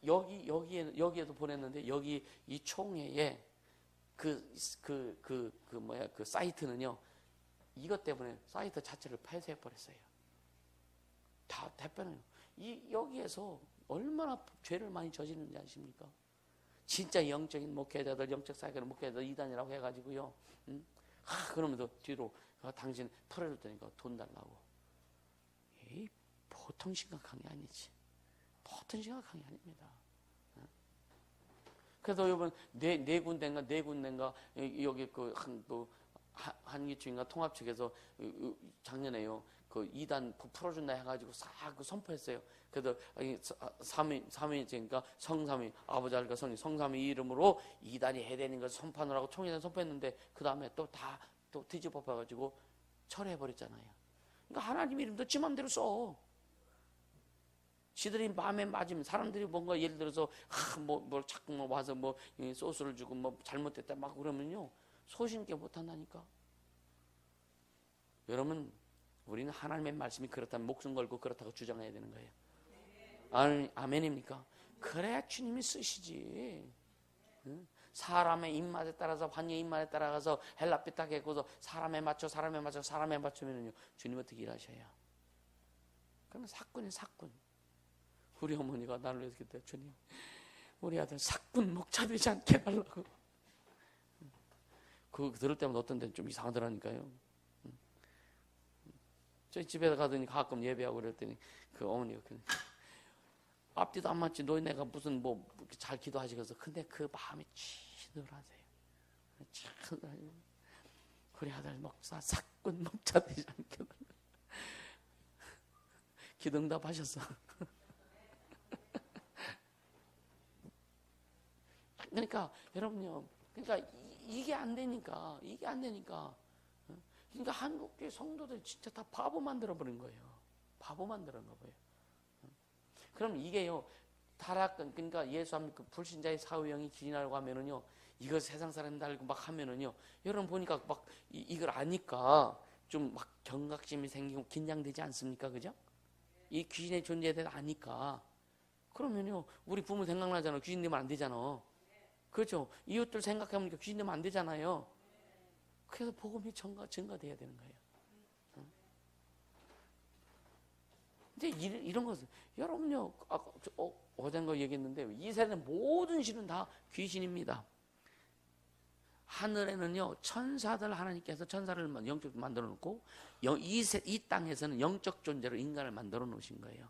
여기에도 보냈는데, 여기 이 총회에 그 사이트는요, 이것 때문에 사이트 자체를 폐쇄해버렸어요. 다 대표는 여기에서 얼마나 죄를 많이 저지르는지 아십니까? 진짜 영적인 목회자들, 영적 사역하는 목회자들 이단이라고 해가지고요. 그러면서 뒤로 당신 풀어줄 테니까 돈 달라고. 에이, 보통 심각한 게 아니지. 보통 심각한 게 아닙니다. 그래서 이번 네 군데인가 여기 한기총인가 통합 측에서 작년에요. 그 이단 풀어준다 해가지고 싹 선포했어요. 그래서 삼위니까 성삼위, 아버지, 아들과 성령, 성삼위 이름으로 이단이 해야 되는 것을 선포하느라고 총회에서 선포했는데, 그 다음에 또 뒤집어 봐가지고 철회해버렸잖아요. 그러니까 하나님 이름도 지 맘대로 써. 지들이 마음에 맞으면, 사람들이 뭔가 예를 들어서 뭘 자꾸 와서 소스를 주고 잘못됐다 막 그러면요, 소신있게 못한다니까. 여러분, 우리는 하나님의 말씀이 그렇다면 목숨 걸고 그렇다고 주장해야 되는 거예요. 아멘입니까? 그래야 주님이 쓰시지. 사람의 입맛에 따라서, 환경의 입맛에 따라가서 헬라빛 딱 해고서 사람에 맞추면은요, 주님 어떻게 일하셔요? 그건 사꾼이 사꾼. 우리 어머니가 나를 위해서 그때, 주님, 우리 아들 사꾼 목자 되지 않게 해달라고. 그거 들을 때마다 어떤 데는 좀 이상하더라니까요. 저희 집에 가더니 가끔 예배하고 그랬더니 그 어머니가 앞뒤도 안 맞지, 너희네가 무슨 잘 기도하지. 그래서 근데 그 마음이 치늘하세요. 우리 아들 목사 사꾼 목자 되지 않게. 기도응답 하셨어. 그러니까 여러분요, 그러니까 이게 안 되니까 그러니까 한국교회 성도들 진짜 다 바보 만들어 버린 거예요. 바보 만들어 놓은 거예요. 그럼 이게요, 그러니까 예수 안 믿고 불신자의 사후형이 기인하려고 하면은요, 이거 세상 사람들 알고 막 하면은요, 여러분 보니까 막 이걸 아니까 좀 막 경각심이 생기고 긴장되지 않습니까? 그죠? 이 귀신의 존재에 대해서 아니까. 그러면요, 우리 부모 생각나잖아. 귀신 되면 안 되잖아. 그렇죠? 이웃들 생각해보니까 귀신 되면 안 되잖아요. 그래서 복음이 증가돼야 되는 거예요. 근데 이런 것은 여러분요, 어젠가 얘기했는데 이 세상 모든 신은 다 귀신입니다. 하늘에는요, 천사들, 하나님께서 천사를 영적으로 만들어 놓고 이 땅에서는 영적 존재로 인간을 만들어 놓으신 거예요.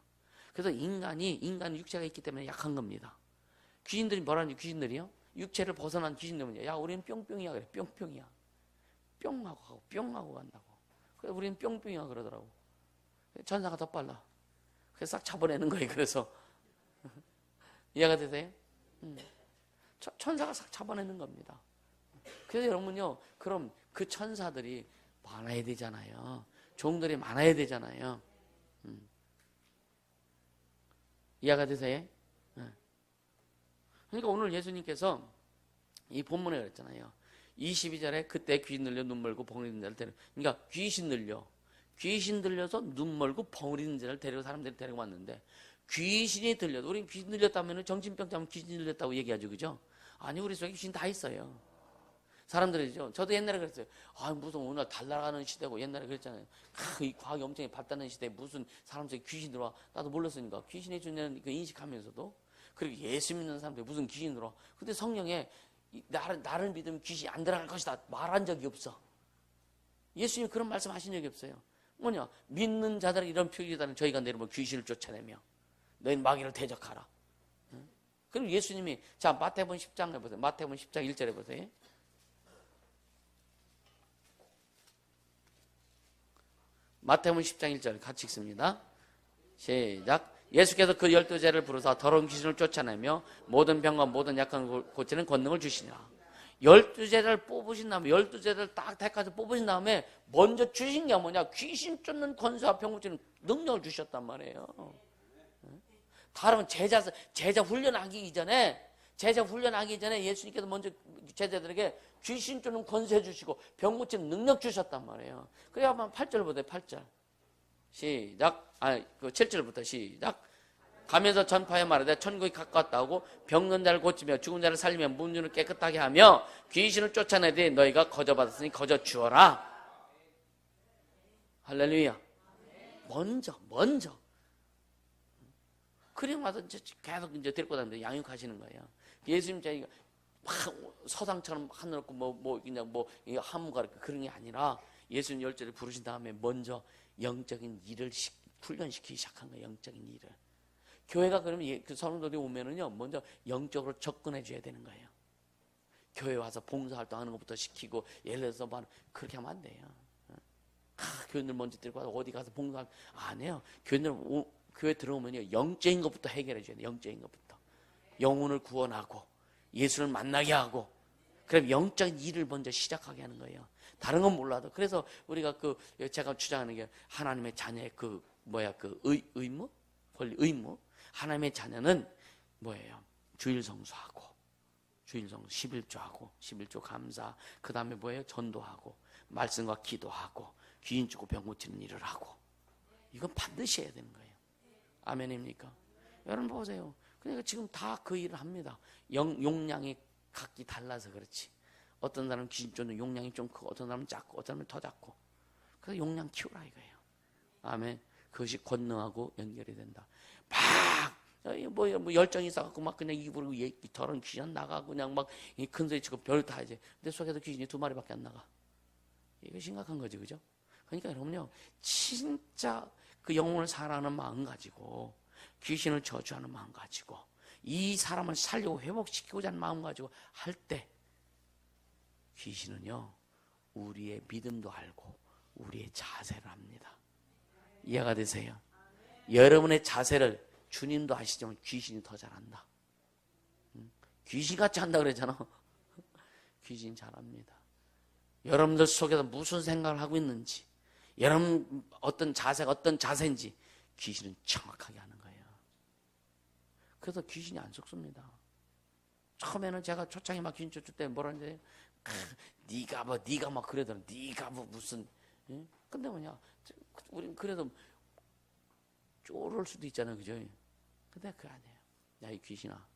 그래서 인간 육체가 있기 때문에 약한 겁니다. 귀신들이 뭐라는지, 귀신들이요, 육체를 벗어난 귀신들은요, 야 우리는 뿅뿅이야 그래. 뿅뿅이야. 뿅하고 가고 뿅하고 간다고. 그래서 우리는 뿅뿅이야 그러더라고. 천사가 더 빨라. 그래서 싹 잡아내는 거예요. 그래서 이해가 되세요? 천사가 싹 잡아내는 겁니다. 그래서 여러분요, 그럼 그 천사들이 많아야 되잖아요. 종들이 많아야 되잖아요. 이해가 되세요? 그러니까 오늘 예수님께서 이 본문에 그랬잖아요. 22절에 그때 귀신 들려 눈 멀고 벙어리 든 자를 데리고, 그러니까 귀신 들려서 눈 멀고 벙어리 든 자를 데리고 사람들이 데리고 왔는데, 귀신이 들려도, 우리 귀신 들렸다면 정신병자면 귀신 들렸다고 얘기하죠. 그죠? 아니, 우리 속에 귀신 다 있어요. 사람들이죠. 저도 옛날에 그랬어요. 무슨 오늘 달 날아가는 시대고, 옛날에 그랬잖아요. 이 과학이 엄청 발달하는 시대에 무슨 사람 속에 귀신 들어와. 나도 몰랐으니까. 귀신의 존재는 인식하면서도. 그리고 예수 믿는 사람들이 무슨 귀신 들어와. 근데 성령에 나를 믿으면 귀신이 안 들어갈 것이다 말한 적이 없어. 예수님 그런 말씀 하신 적이 없어요. 뭐냐, 믿는 자들에게 이런 표기다는 저희가 내려면 귀신을 쫓아내며 너희는 마귀를 대적하라. 그리고 예수님이, 자, 마태복음 10장 해보세요. 마태복음 10장 1절 해보세요. 마태복음 10장 1절 같이 읽습니다. 시작. 예수께서 그 12제를 부르사 더러운 귀신을 쫓아내며 모든 병과 모든 약한 걸 고치는 권능을 주시니라. 12제를 뽑으신 다음에, 12제를 딱 택해서 뽑으신 다음에 먼저 주신 게 뭐냐, 귀신 쫓는 권세와 병 고치는 능력을 주셨단 말이에요. 다른 제자 훈련하기 이전에 예수님께서 먼저 제자들에게 귀신 쫓는 권세 주시고 병 고치는 능력 주셨단 말이에요. 그래야 한번 8절 보세요. 8절 시작. 7절부터 시작. 가면서 전파해 말하되 천국이 가까웠다고 병든 자를 고치며 죽은 자를 살리며 문을 깨끗하게 하며 귀신을 쫓아내되 너희가 거저 받았으니 거저 주어라. 할렐루야. 먼저 그리고 와서 이제 계속 데리고 다니는데 양육하시는 거예요. 예수님 자기가 막 서당처럼 하늘 없고 그냥 한무가 그런 게 아니라 예수님 10절을 부르신 다음에 먼저 영적인 일을 훈련시키기 시작한 거예요. 영적인 일을. 교회가 그러면 그 성도들이 오면은요, 먼저 영적으로 접근해 줘야 되는 거예요. 교회 와서 봉사활동 하는 것부터 시키고, 예를 들어서 그렇게 하면 안 돼요. 교인들 먼저 데리고 와서 어디 가서 봉사활동 안 해요. 교회 들어오면요, 영적인 것부터 해결해 줘야 돼요. 영적인 것부터. 영혼을 구원하고 예수를 만나게 하고, 그럼 영적인 일을 먼저 시작하게 하는 거예요. 다른 건 몰라도. 그래서 우리가 제가 주장하는 게 하나님의 자녀의 의무? 권리, 의무. 하나님의 자녀는 뭐예요? 주일 성수하고, 11조하고, 11조 감사, 그 다음에 뭐예요? 전도하고, 말씀과 기도하고, 귀인 쫓고 병 고치는 일을 하고. 이건 반드시 해야 되는 거예요. 아멘입니까? 여러분 보세요. 그러니까 지금 다 그 일을 합니다. 용량이 각기 달라서 그렇지. 어떤 사람은 귀신 쫓는 용량이 좀 크고, 어떤 사람은 작고, 어떤 사람은 더 작고. 그래서 용량 키우라 이거예요. 아멘. 그것이 권능하고 연결이 된다. 막 열정이 있어갖고 막 그냥 입으로 저런 귀신 나가고 그냥 막 큰 소리 치고 별 다 이제 내 속에서 귀신이 2마리밖에 안 나가. 이거 심각한 거지, 그죠? 그러니까 여러분요, 진짜 그 영혼을 사랑하는 마음 가지고, 귀신을 저주하는 마음 가지고, 이 사람을 살리고 회복시키고자 하는 마음 가지고 할 때, 귀신은요, 우리의 믿음도 알고 우리의 자세를 합니다. 이해가 되세요? 여러분의 자세를 주님도 아시지만 귀신이 더 잘한다. 귀신같이 한다 그러잖아. 귀신이 잘합니다. 여러분들 속에서 무슨 생각을 하고 있는지, 여러분 어떤 자세가 어떤 자세인지 귀신은 정확하게 하는 거예요. 그래서 귀신이 안 속습니다. 처음에는 제가 초창기 막 귀신 쫓을 때 뭐라 하는지, 네가 막 그러더라. 네가 뭐 무슨, 응? 근데 뭐냐, 우린 그래도 쪼를 수도 있잖아요, 그죠? 근데 그거 아니에요. 야, 이 귀신아,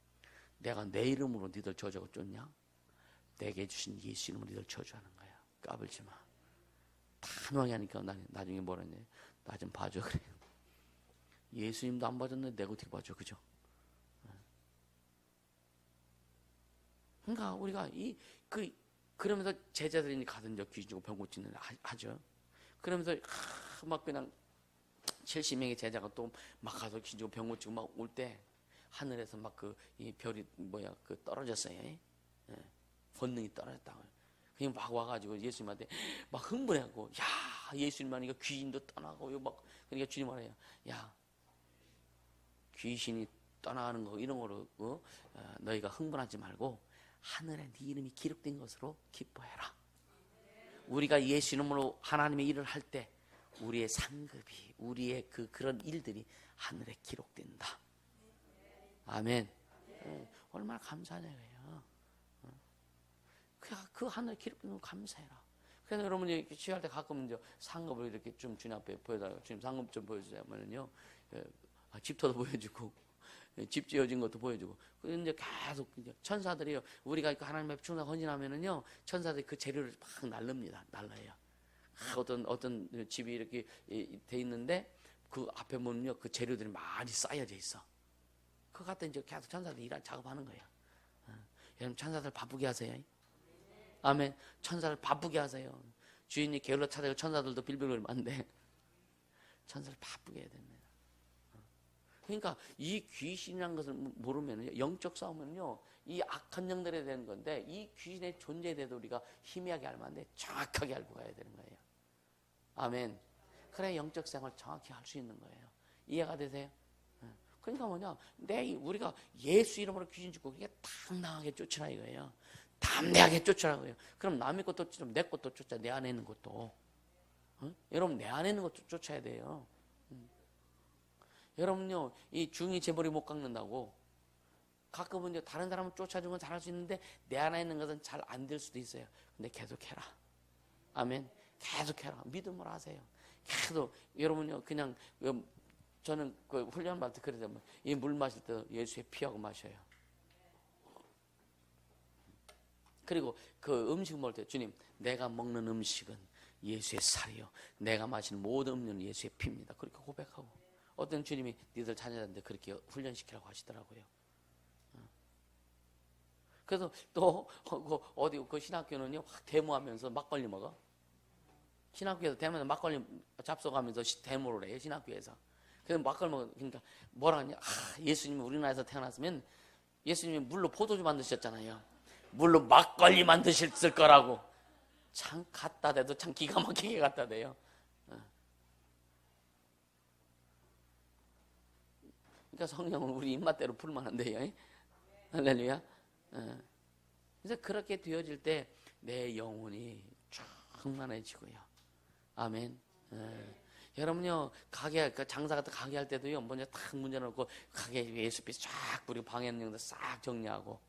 내가 내 이름으로 니들 저주하고 쫓냐? 내게 주신 예수 이름으로 니들 저주하는 거야. 까불지 마. 단호하게 하니까 나중에 뭐라 했냐? 나 좀 봐줘, 그래. 예수님도 안 봐줬는데 내가 어떻게 봐줘, 그죠? 그러니까 우리가 그러면서 제자들이 가든지 귀신 주고 병 고치는 하죠. 그러면서 막 그냥 70명의 제자가 또 막 가서 귀신 주고 병 고치고 막 올 때 하늘에서 막 이 별이 떨어졌어요. 예? 본능이 떨어졌다고. 그냥 막 와가지고 예수님한테 막 흥분해하고, 야, 예수님만 이거 귀신도 떠나고 막 그러니까 주님 말해요. 야, 귀신이 떠나가는 거 이런 거로 너희가 흥분하지 말고 하늘에 네 이름이 기록된 것으로 기뻐해라. 우리가 예수 이름으로 하나님의 일을 할 때 우리의 상급이, 우리의 그런 일들이 하늘에 기록된다. 아멘. 얼마나 감사하냐고요. 그 하늘에 기록된 거 감사해라. 그래서 여러분이 취할 때 가끔 이제 상급을 이렇게 좀 주님 앞에 보여달라고, 주님 상급 좀 보여주자면요, 집터도 보여주고, 집 지어진 것도 보여주고, 이제 계속 천사들이요, 우리가 하나님 앞에 충성 헌신하면은요, 천사들이 그 재료를 막 날라요. 어떤 집이 이렇게 돼 있는데 그 앞에 보면요, 그 재료들이 많이 쌓여져 있어. 그거 갖다 이제 계속 천사들이 작업하는 거예요. 여러분 천사들 바쁘게 하세요. 아멘. 천사를 바쁘게 하세요. 주인이 게을러 찾아가 천사들도 빌빌거리면 안 돼. 천사를 바쁘게 해야 됩니다. 그러니까 이 귀신이라는 것을 모르면, 영적 싸움은요, 이 악한 영들에 대한 건데, 이 귀신의 존재에 대해서 우리가 희미하게 알면 안 돼. 정확하게 알고 가야 되는 거예요. 아멘. 그래야 영적 생활을 정확히 할 수 있는 거예요. 이해가 되세요? 그러니까 뭐냐, 우리가 예수 이름으로 귀신 죽고 그게 당당하게 쫓으라 이거예요. 담대하게 쫓으라고요. 그럼 남의 것도 쫓으면 내 것도 쫓아, 내 안에 있는 것도. 여러분 내 안에 있는 것도 쫓아야 돼요. 여러분요, 이 중이 재벌이 못 깎는다고 가끔은 이제 다른 사람은 쫓아주는 건 잘할 수 있는데 내 안에 있는 것은 잘 안 될 수도 있어요. 근데 계속해라. 아멘. 계속해라. 믿음으로 하세요. 계속. 여러분요, 그냥 저는 그 훈련 받을 때 그러잖아요. 이 물 마실 때 예수의 피하고 마셔요. 그리고 그 음식 먹을 때 주님, 내가 먹는 음식은 예수의 살이요, 내가 마시는 모든 음료는 예수의 피입니다. 그렇게 고백하고, 어떤 주님이 니들 자녀들한테 그렇게 훈련시키라고 하시더라고요. 그래서 또 어디 그 신학교는요, 확 데모하면서 막걸리 먹어. 신학교에서 데모하면서 막걸리 잡숴가면서 데모를 해요, 신학교에서. 그래서 막걸리 먹어. 그러니까 뭐라 하냐, 예수님이 우리나라에서 태어났으면 예수님이 물로 포도주 만드셨잖아요. 물로 막걸리 만드셨을 거라고. 참 갖다 대도 참 기가 막히게 갖다 대요. 그러니까 성령은 우리 입맛대로 풀면 안 돼요. 할렐루야. 그래서 그렇게 되어질 때 내 영혼이 충만해지고요. 아멘. 여러분요, 장사 같은 가게 할 때도요, 먼저 딱 문제 놓고 가게 예수빛 쫙 뿌리고 방해 있는 것들 싹 정리하고.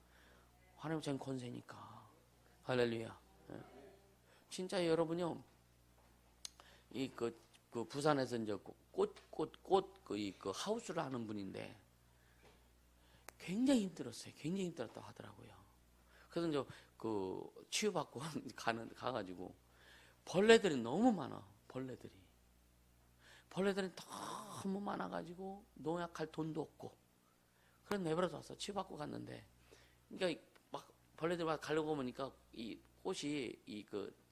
하나님 전 권세니까. 할렐루야. 진짜 여러분요, 그 부산에서 이제 그 하우스를 하는 분인데 굉장히 힘들었어요. 굉장히 힘들었다고 하더라고요. 그래서 이제 그 치유받고 가가지고 벌레들이 너무 많아. 벌레들이 너무 많아가지고 농약할 돈도 없고. 그래서 내버려서 왔어. 치유받고 갔는데, 그러니까 막 벌레들 막 가려고 보니까 이 꽃이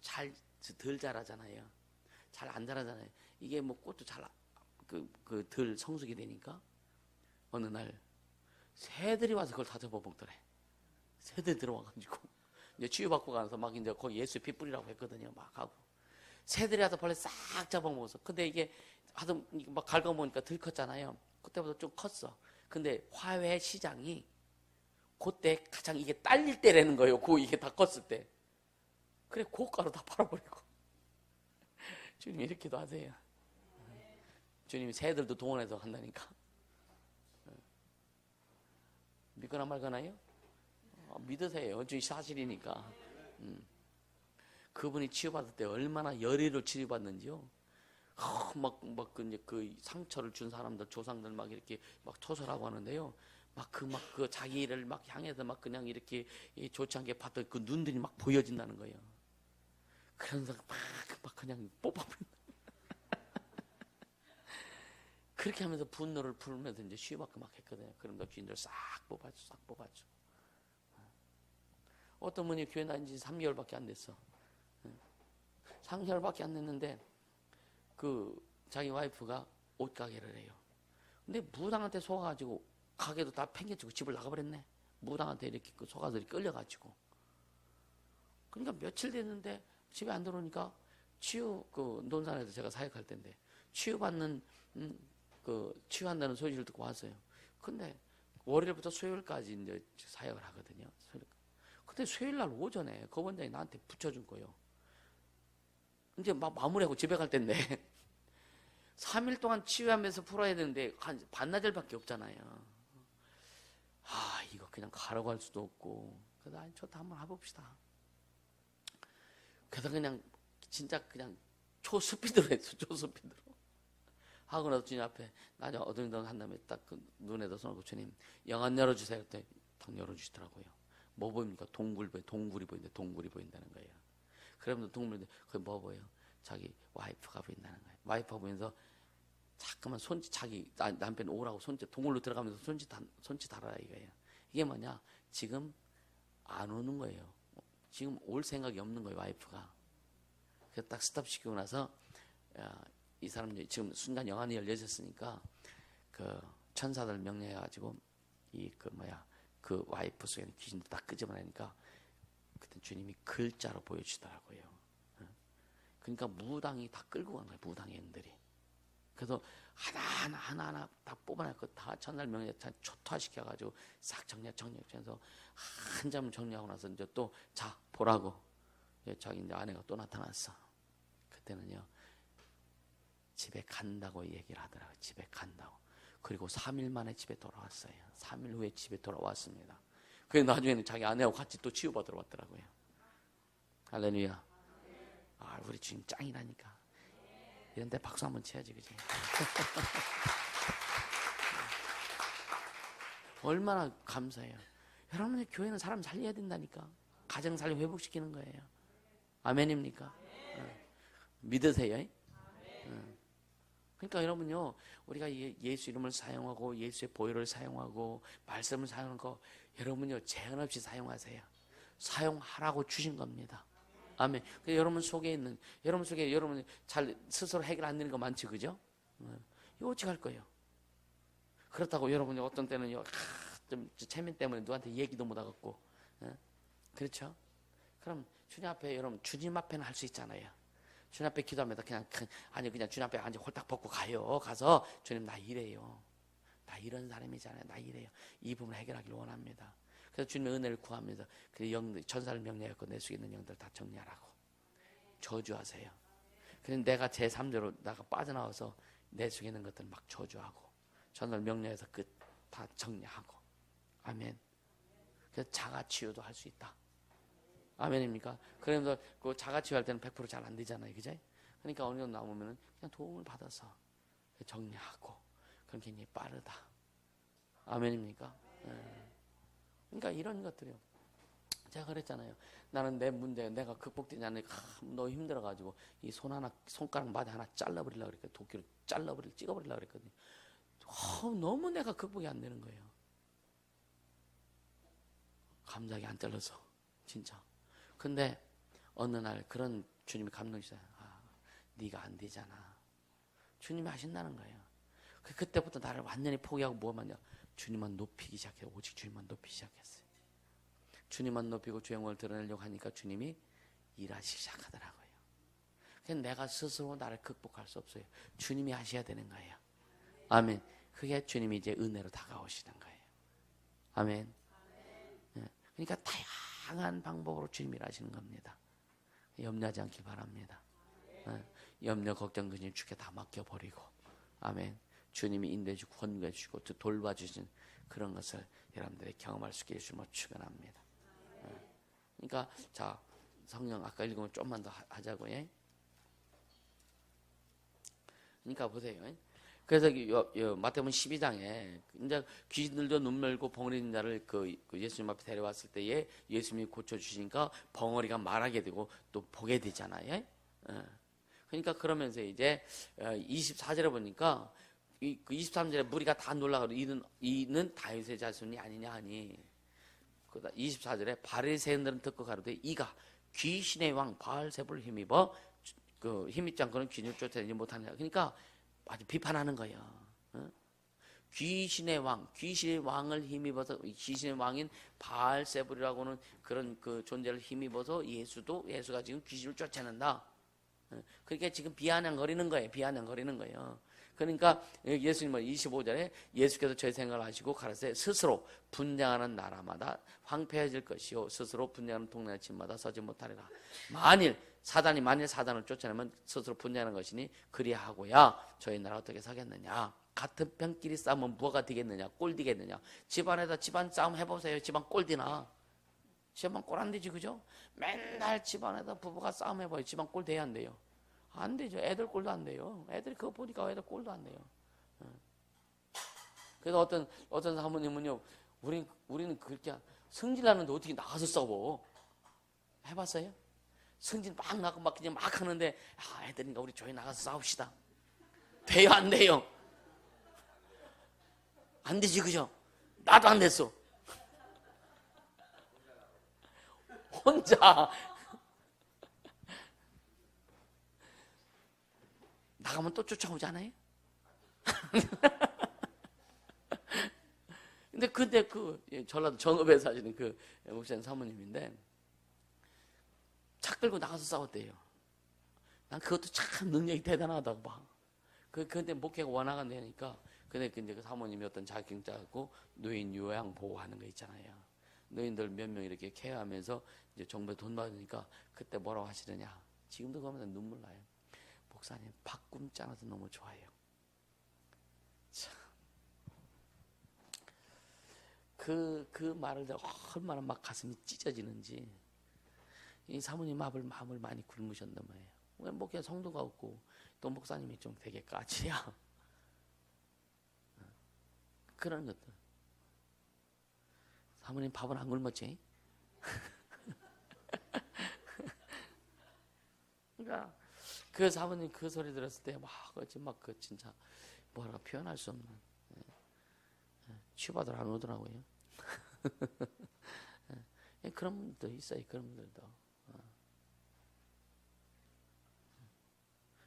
잘 덜 자라잖아요. 잘 안 자라잖아요. 이게 뭐 꽃도 잘 덜 성숙이 되니까 어느 날 새들이 와서 그걸 다 잡아먹더래. 새들 들어와가지고 이제 치유받고 가서 막 이제 거기 예수 피 뿌리라고 했거든요. 막 하고 새들이 와서 벌레 싹 잡아먹었어. 근데 이게 하도 막 갉아보니까 덜 컸잖아요. 그때보다 좀 컸어. 근데 화훼 시장이 그때 가장 이게 딸릴 때라는 거예요. 이게 다 컸을 때. 그래 고가로 다 팔아버리고. 주님 이렇게도 하세요. 주님이 새들도 동원해서 한다니까. 믿거나 말거나요? 믿으세요. 주님 사실이니까. 그분이 치유받을 때 얼마나 열의를 치유받는지요. 그 상처를 준 사람들, 조상들 막 이렇게 막 토설하고 하는데요. 그 자기를 막 향해서 막 그냥 이렇게 좋지 않게 봤던 그 눈들이 막 보여진다는 거예요. 그러면서 막 그냥 뽑아버린다. 그렇게 하면서 분노를 풀면서 이제 쉬어받고 막 했거든요. 그러면서 주인들 싹 뽑아줘. 어떤 분이 교회 다닌 지 3개월밖에 안 됐어. 3개월밖에 안 됐는데 자기 와이프가 옷가게를 해요. 근데 무당한테 속아가지고 가게도 다 팽개치고 집을 나가버렸네. 무당한테 이렇게 속아서 끌려가지고. 그러니까 며칠 됐는데 집에 안 들어오니까 논산에서 제가 사역할 때인데 치유받는 치유한다는 소식을 듣고 왔어요. 근데 월요일부터 수요일까지 이제 사역을 하거든요. 근데 수요일 날 오전에 그 원장이 나한테 붙여준 거예요. 이제 막 마무리하고 집에 갈 텐데 3일 동안 치유하면서 풀어야 되는데 반나절밖에 없잖아요. 이거 그냥 가라고 할 수도 없고 그래서 좋다 한번 해봅시다. 그래서 그냥 진짜 그냥 초스피드로 했어. 초스피드로 하고 나서 주님 앞에 나중에 어둥덩 한 다음에 딱 그 눈에다 손을 얹고 주님 영 안 열어주세요. 그때 탁 열어주시더라고요. 뭐 보입니까? 동굴이 보인다는 거예요. 그러면서 동굴인데 그게 뭐 보여요? 자기 와이프가 보인다는 거예요. 와이프가 보면서 자꾸만 자기 남편 오라고 동굴로 들어가면서 손짓 하라 이거예요. 이게 뭐냐? 지금 안 오는 거예요. 지금 올 생각이 없는 거예요. 와이프가. 그래서 딱 스탑시키고 나서 이 사람 지금 순간 영안이 열려졌으니까 그 천사들 명령해가지고 그 와이프 속에 있는 귀신들 다 끄집어내니까 그때 주님이 글자로 보여주시더라고요. 그러니까 무당이 다 끌고 간 거예요. 무당의 영들이. 그래서 하나하나 다 뽑아냈고 다 천사들 명령 초토화시켜가지고 싹 정리해서 한 점 정리하고 나서 이제 또 보라고 자기 이제 아내가 또 나타났어. 그때는요 집에 간다고 얘기를 하더라고요. 집에 간다고. 그리고 3일 만에 집에 돌아왔어요. 3일 후에 집에 돌아왔습니다. 그래서 나중에는 자기 아내하고 같이 또 치유받으러 왔더라고요. 할렐루야. 우리 주님 짱이라니까. 이런 데 박수 한번 쳐야지, 그지? 얼마나 감사해요. 여러분의 교회는 사람 살려야 된다니까. 가정 살려 회복시키는 거예요. 아멘입니까? 믿으세요? 그러니까 여러분요, 우리가 예수 이름을 사용하고 예수의 보혈을 사용하고 말씀을 사용하는 거 여러분요 제한 없이 사용하세요. 사용하라고 주신 겁니다. 아멘. 여러분 속에 여러분 잘 스스로 해결 안 되는 거 많죠, 그죠? 이거 어찌 할 거예요? 그렇다고 여러분이 어떤 때는요, 좀 체면 때문에 누구한테 얘기도 못 하겠고, 그렇죠? 그럼 주님 앞에 여러분 주님 앞에는 할 수 있잖아요. 주님 앞에 기도하면 그냥 주님 앞에 앉아 홀딱 벗고 가요. 가서 주님 나 이래요. 나 이런 사람이잖아요. 나 이래요. 이 부분을 해결하기를 원합니다. 그래서 주님의 은혜를 구하면서 그 영들 천사를 명령했고 내 속에 있는 영들 다 정리하라고 저주하세요. 그래서 내가 제3자로 나가 빠져나와서 내 속에 있는 것들을 막 저주하고 천사를 명령해서 다 정리하고 아멘. 그래서 자가치유도 할 수 있다. 아멘입니까? 그러면서 그 자가치유할 때는 100% 잘 안 되잖아요. 그죠? 그러니까 어느 정도 나오면은 그냥 도움을 받아서 정리하고 그럼 굉장히 빠르다. 아멘입니까? 그러니까 이런 것들이요. 제가 그랬잖아요. 나는 내 문제 내가 극복되지 않으니까 너무 힘들어가지고 이 손가락 마디 하나 잘라버리려고 그랬거든요. 도끼로 찍어버리려고 그랬거든요. 너무 내가 극복이 안 되는 거예요. 감각이 안 잘라서 진짜. 근데 어느 날 그런 주님이 감동 주셔요. 네가 안 되잖아. 주님이 하신다는 거예요. 그때부터 나를 완전히 포기하고 뭐하냐? 주님만 높이기 시작해요. 오직 주님만 높이기 시작했어요. 주님만 높이고 주 영광을 드러내려고 하니까 주님이 일하시기 시작하더라고요. 그냥 내가 스스로 나를 극복할 수 없어요. 주님이 하셔야 되는 거예요. 아멘. 그게 주님이 이제 은혜로 다가오시는 거예요. 아멘. 그러니까 다양한 방법으로 주님이 하시는 겁니다. 염려하지 않길 바랍니다. 염려, 걱정, 근심 주께 다 맡겨버리고, 아멘. 주님이 인도해주고 권고해주고 돌봐주신 그런 것을 여러분들이 경험할 수 있게 주님을 축원합니다. 그러니까 자, 성령 아까 읽으면 좀만 더 하자고요. 그러니까 보세요. 그래서 마태복음 12장에 이제 귀신들도 눈 멀고 벙어리 있는 자를 그 예수님 앞에 데려왔을 때에 예수님이 고쳐주시니까 벙어리가 말하게 되고 또 보게 되잖아요. 그러니까 그러면서 이제 24절에 보니까 그 23절에 무리가 다 놀라가지고 이는 다윗의 자손이 아니냐 하니, 24절에 바리새인들은 듣고 가로되 이가 귀신의 왕 바알세불을 힘입어 그 힘입지 않고는 귀신을 쫓아내지 못하느냐. 그러니까 아주 비판하는 거예요. 귀신의 왕, 귀신의 왕을 힘입어서, 귀신의 왕인 바알세불이라고는 그런 그 존재를 힘입어서 예수가 지금 귀신을 쫓아낸다. 그러니까 지금 비아냥거리는 거예요. 비아냥거리는 거예요. 그러니까 예수님은 25절에 예수께서 저희 생각을 하시고 가라사대 스스로 분쟁하는 나라마다 황폐해질 것이요 스스로 분쟁하는 동네나 집마다 서지 못하리라. 만일 사단을 쫓아내면 스스로 분쟁하는 것이니 그리하고야 저희 나라 어떻게 서겠느냐. 같은 편끼리 싸우면 뭐가 되겠느냐. 꼴 되겠느냐. 집안에다 집안 싸움 해보세요. 집안 꼴 되나. 집안 꼴 안 되지, 그죠? 맨날 집안에다 부부가 싸움 해봐요. 집안 꼴 돼야 안 돼요? 안 되죠. 애들 꼴도 안 돼요. 애들이 그거 보니까 애들 꼴도 안 돼요. 그래서 어떤 사모님은요, 우리는 그렇게 성질 나는데 어떻게 나가서 싸워? 해봤어요? 성질 막 나고 막 그냥 막 하는데, 애들인가 우리 조용히 나가서 싸웁시다. 돼요, 안 돼요? 안 되지, 그죠? 나도 안 됐어. 혼자 나가면 또 쫓아오잖아요. 근데 그 전라도 전읍에 사시는 그 목사님 사모님인데 차 끌고 나가서 싸웠대요. 난 그것도 참 능력이 대단하다고 봐. 근데 목회가 워낙 안 되니까 근데 그 사모님이 어떤 자격증 갖고 노인 요양 보호하는 거 있잖아요. 노인들 몇 명 이렇게 케어하면서 이제 정부에 돈 받으니까 그때 뭐라고 하시느냐. 지금도 그러면 눈물 나요. 목사님 바꿈지 않아서 너무 좋아요. 참. 그 말을 얼마나 막 가슴이 찢어지는지. 이 사모님 마음을 많이 굶으셨단 말이에요. 왜 목회 성도가 없고 또 목사님이 좀 되게 까치야. 그런 것들. 사모님 밥은 안 굶었지? 그러니까 그 사모님 그 소리 들었을 때 막 진짜 뭐라고 표현할 수 없는 치유받으러 안 오더라고요. 그런 분들도 있어요. 그런 분들도.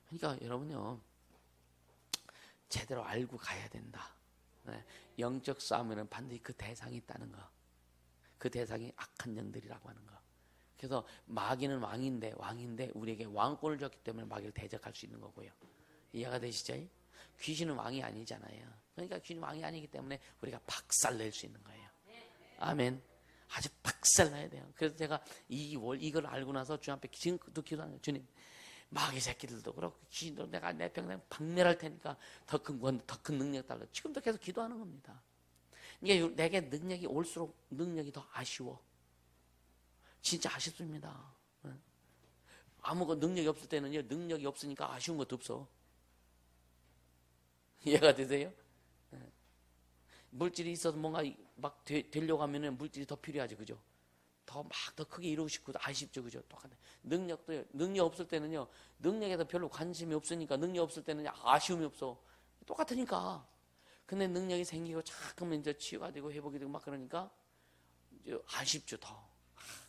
그러니까 여러분요 제대로 알고 가야 된다. 영적 싸움에는 반드시 그 대상이 있다는 거. 그 대상이 악한 영들이라고 하는 거. 그래서 마귀는 왕인데 우리에게 왕권을 줬기 때문에 마귀를 대적할 수 있는 거고요. 이해가 되시죠? 귀신은 왕이 아니잖아요. 그러니까 귀신은 왕이 아니기 때문에 우리가 박살낼 수 있는 거예요. 아멘. 아주 박살나야 돼요. 그래서 제가 이걸 알고 나서 주님 앞에 지금도 기도하는 거예요. 주님, 마귀 새끼들도 그렇고 귀신도 내가 내 평생 박멸할 테니까 더 큰 능력 달라. 지금도 계속 기도하는 겁니다. 이게 내게 능력이 올수록 능력이 더 아쉬워. 진짜 아쉽습니다. 아무것도 능력이 없을 때는요, 능력이 없으니까 아쉬운 것도 없어. 이해가 되세요? 물질이 있어서 뭔가 막 되려고 하면은 물질이 더 필요하지, 그죠? 더 크게 이루고 싶고 아쉽죠, 그죠? 똑같아. 능력 없을 때는요, 능력에서 별로 관심이 없으니까 능력 없을 때는 아쉬움이 없어. 똑같으니까. 근데 능력이 생기고 자꾸만 이제 치유가 되고 회복이 되고 막 그러니까 이제 아쉽죠, 더.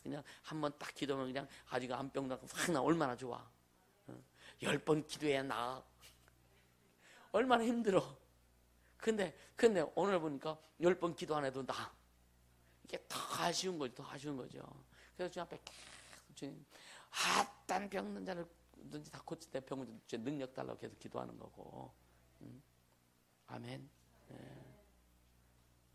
그냥 한번 딱 기도하면 그냥 아직 안병 나고 확 나 얼마나 좋아. 10번 기도해야 나. 얼마나 힘들어. 근데 오늘 보니까 10번 기도 안 해도 나. 이게 더 아쉬운 거죠. 그래서 주님 앞에 계속 주님, 딴 병든 자를 뭐든지 다 고친다. 병을 능력 달라고 계속 기도하는 거고. 아멘. 예.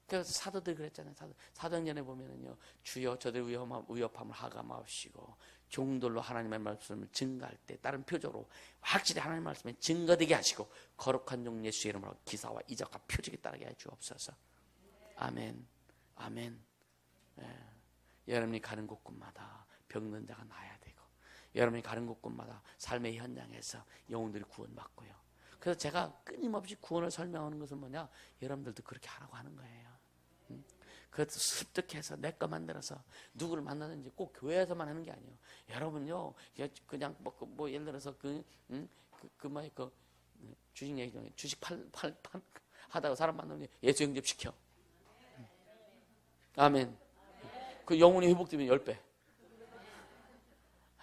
그래서 사도들이 그랬잖아요. 사도행전에 보면은요, 주여 저들 위협함을 하감하시고 종들로 하나님의 말씀을 증거할 때 다른 표적으로 확실히 하나님의 말씀에 증거되게 하시고 거룩한 종 예수 이름으로 기사와 이적과 표적이 따르게 해 주옵소서. 아멘. 아멘. 예. 여러분이 가는 곳곳마다 병든 자가 나아야 되고, 여러분이 가는 곳곳마다 삶의 현장에서 영혼들이 구원받고요. 그래서 제가 끊임없이 구원을 설명하는 것은 뭐냐, 여러분들도 그렇게 하라고 하는 거예요. 그것도 습득해서 내 거 만들어서 누구를 만나든지 꼭 교회에서만 하는 게 아니에요. 여러분요, 그냥 뭐 예를 들어서 주식 얘기 중에 주식 팔 하다가 사람 만나면 예수 영접시켜. 아멘. 그 영혼이 회복되면 10배.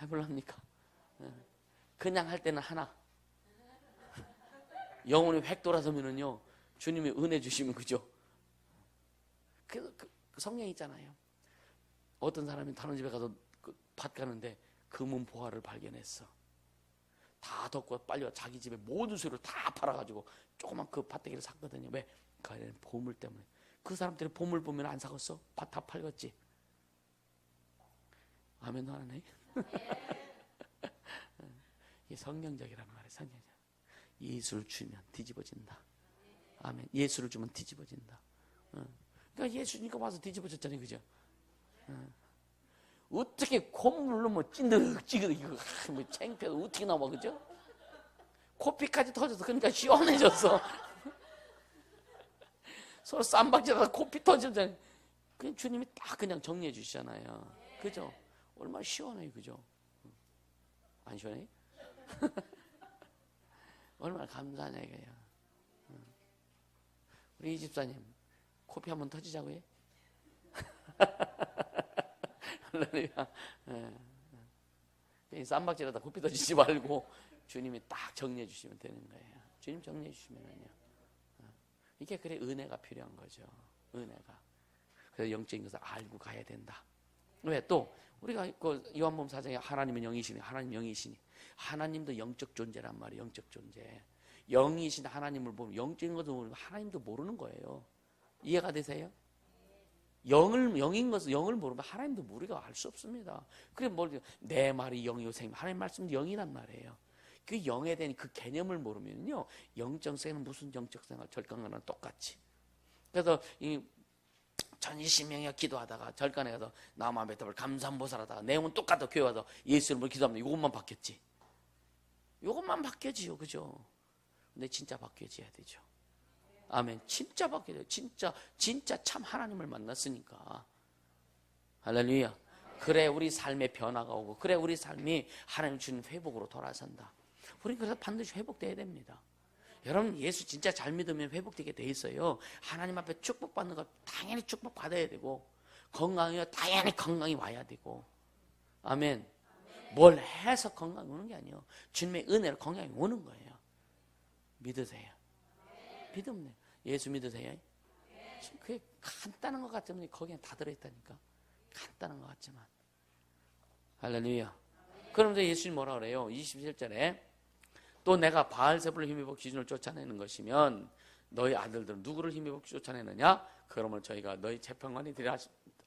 해볼랍니까? 그냥 할 때는 하나. 영혼이 획 돌아서면은요, 주님이 은혜 주시면 그죠? 그 성경 있잖아요. 어떤 사람이 다른 집에 가서 밭 가는데 금은 보화를 발견했어. 다 덮고 빨리 와. 자기 집에 모든 수를 다 팔아가지고 조그만 그 밭대기를 샀거든요. 왜? 그 안에는 보물 때문에. 그 사람들이 보물 보면 안 사겠어? 밭 다 팔겠지. 아멘 하네. 이게 성경적이란 말이에요. 성경적. 예수를 주면 뒤집어진다. 아멘. 예수를 주면 뒤집어진다. 그러니까 예수니까 와서 뒤집어졌잖아요, 그죠? 어떻게 콧물로 뭐 찐득찐득 이거 뭐 창피해서 어떻게 나와, 그죠? 코피까지 터져서 그러니까 시원해졌어. 서로 쌈박질하다 코피 터지잖아요. 그냥 주님이 딱 그냥 정리해 주시잖아요, 그죠? 얼마나 시원해요, 그죠? 안 시원해? 얼마나 감사하냐 이거야. 우리 이 집사님 코피 한번 터지자고 해. 쌈박질하다 코피 터지지 말고 주님이 딱 정리해 주시면 되는 거예요. 주님 정리해 주시면요. 이게 그래 은혜가 필요한 거죠. 은혜가. 그래서 영적인 것을 알고 가야 된다. 왜? 또 우리가 그 요한복음 4장에 하나님은 영이시니, 하나님 영이시니, 하나님도 영적 존재란 말이에요. 영적 존재. 영이신 하나님을 보면 영적인 것을 보면 하나님도 모르는 거예요. 이해가 되세요? 영인 것을 영을 모르면 하나님도 우리가 알 수 없습니다. 그래 내 말이 영이요 생명. 하나님 말씀도 영이란 말이에요. 그 영에 대한 그 개념을 모르면요, 영적 생은 무슨 영적 생활 절간과는 똑같이. 그래서 이 전시명이야 기도하다가 절간에 가서 나만 베탑을 감사보살하다가 내용은 똑같아. 교회 와서 예수 이름으로 기도하면 이것만 바뀌었지. 이것만 바뀌어지요, 그죠? 근데 진짜 바뀌어져야 되죠. 아멘. 진짜 바뀌어져요. 진짜 참 하나님을 만났으니까. 할렐루야. 그래 우리 삶의 변화가 오고, 그래 우리 삶이 하나님 주는 회복으로 돌아선다. 우리는 그래서 반드시 회복돼야 됩니다. 여러분 예수 진짜 잘 믿으면 회복되게 돼 있어요. 하나님 앞에 축복받는 거 당연히 축복받아야 되고, 건강이요 당연히 건강이 와야 되고. 아멘. 뭘 해서 건강이 오는 게 아니에요. 주님의 은혜로 건강이 오는 거예요. 믿으세요. 믿으면 돼요. 예수 믿으세요. 그게 간단한 것 같으면 거기에 다 들어있다니까. 간단한 것 같지만. 할렐루야. 그러면서 예수님 뭐라 그래요? 27절에 또 내가 바알세불을 힘입어 귀신을 쫓아내는 것이면 너희 아들들은 누구를 힘입어 쫓아내느냐? 그러면 저희가 너희 재판관이 되리라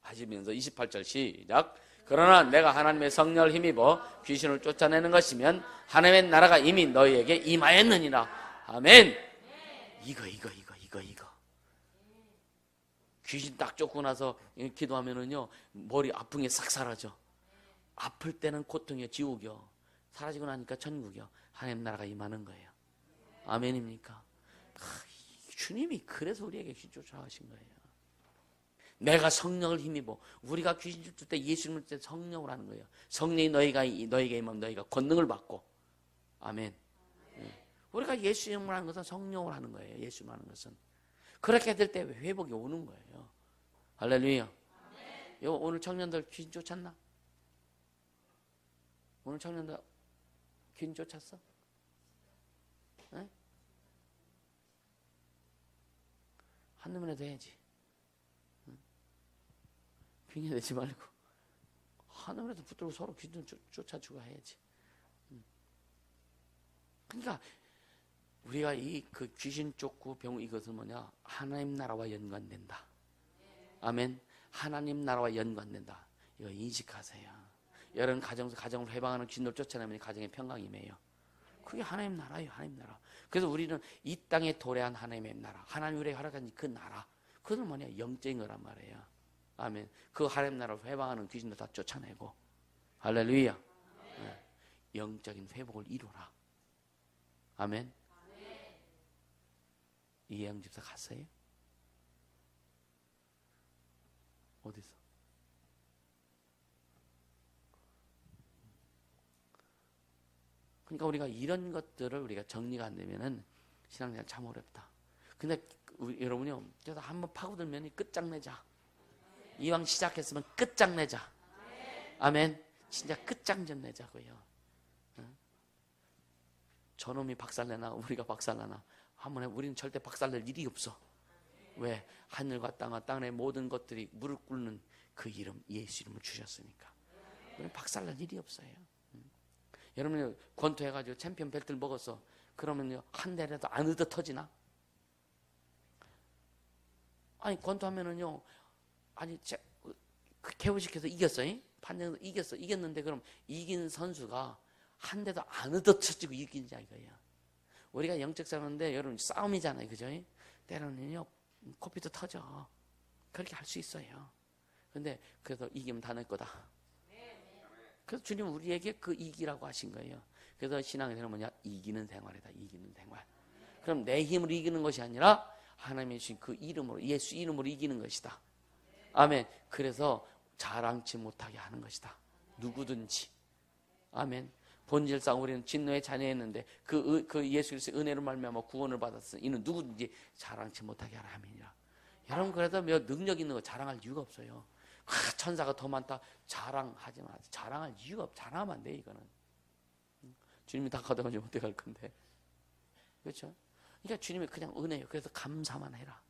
하시면서 28절 시작. 그러나 내가 하나님의 성령을 힘입어 귀신을 쫓아내는 것이면 하나님의 나라가 이미 너희에게 임하였느니라. 아멘. 이거 귀신 딱 쫓고 나서 기도하면은요 머리 아픈 게 싹 사라져. 아플 때는 고통이요 지옥이요, 사라지고 나니까 천국이요, 하나님 나라가 임하는 거예요. 아멘입니까? 주님이 그래서 우리에게 귀신 쫓아가신 거예요. 내가 성령을 힘입어. 우리가 귀신 쫓을 때 예수님을 때 성령을 하는 거예요. 성령이 너희에게 임하면 너희가 권능을 받고. 아멘. 우리가 예수 이름을 하는 것은 성령을 하는 거예요. 예수를 하는 것은. 그렇게 될 때 회복이 오는 거예요. 할렐루야. 오늘 청년들 귀신 쫓았나? 오늘 청년들 귀신 쫓았어? 네? 한눈에도 해야지. 핑계 대지 말고 한눈에도 붙들고 서로 귀신 쫓아주고 해야지. 그러니까 우리가 그 귀신 쫓고 병 이것은 뭐냐? 하나님 나라와 연관된다. 아멘. 하나님 나라와 연관된다. 이거 인식하세요. 여러분 가정을 해방하는 귀신들 쫓아내면 가정의 평강이 임해요. 그게 하나님 나라예요. 하나님 나라. 그래서 우리는 이 땅에 도래한 하나님의 나라, 하나님 우리에게 허락한 그 나라, 그건 뭐냐? 영적인 거란 말이에요. 아멘. 그 하나님 나라를 해방하는 귀신들 다 쫓아내고, 할렐루야. 네. 영적인 회복을 이루라. 아멘. 이해영 집사 갔어요? 어디서? 그러니까 우리가 이런 것들을 우리가 정리가 안 되면은 신앙생활 참 어렵다. 근데 여러분요, 그래서 한번 파고들면 끝장내자. 이왕 시작했으면 끝장내자. 아멘. 진짜 끝장전 내자고요. 저놈이 박살내나 우리가 박살나나 한번 해. 우리는 절대 박살낼 일이 없어. 왜? 하늘과 땅의 모든 것들이 무릎 꿇는 그 이름, 예수 이름을 주셨으니까. 우리는 박살낼 일이 없어요. 여러분이 권투해가지고 챔피언 벨트를 먹었어. 그러면요, 한 대라도 안 얻어 터지나? 아니, 권투하면은요, 아니, 개우시켜서 이겼어요? 판정에서 이겼어. 이겼는데 그럼 이긴 선수가 한 대도 안 얻어 터지고 이기냐 이거야. 우리가 영적 싸움인데 여러분 싸움이잖아요. 그죠? 때로는요, 코피도 터져. 그렇게 할 수 있어요. 근데 그래서 이기면 다 내 거다. 그래서 주님 우리에게 그 이기라고 하신 거예요. 그래서 신앙생활은 뭐냐? 이기는 생활이다. 이기는 생활. 그럼 내 힘으로 이기는 것이 아니라 하나님의 주신 그 이름으로, 예수 이름으로 이기는 것이다. 아멘. 그래서 자랑치 못하게 하는 것이다. 누구든지. 아멘. 본질상 우리는 진노의 자녀였는데 그 예수 그리스도의 은혜로 말미암아 구원을 받았으니 이는 누구든지 자랑치 못하게 하라. 아멘이라. 여러분 그래도 몇 능력 있는 거 자랑할 이유가 없어요. 천사가 더 많다. 자랑하지 마. 자랑할 이유가 없어. 자랑하면 안 돼, 이거는. 주님이 다 가져가지면 어떡할 건데. 그렇죠? 그러니까 주님이 그냥 은혜예요. 그래서 감사만 해라.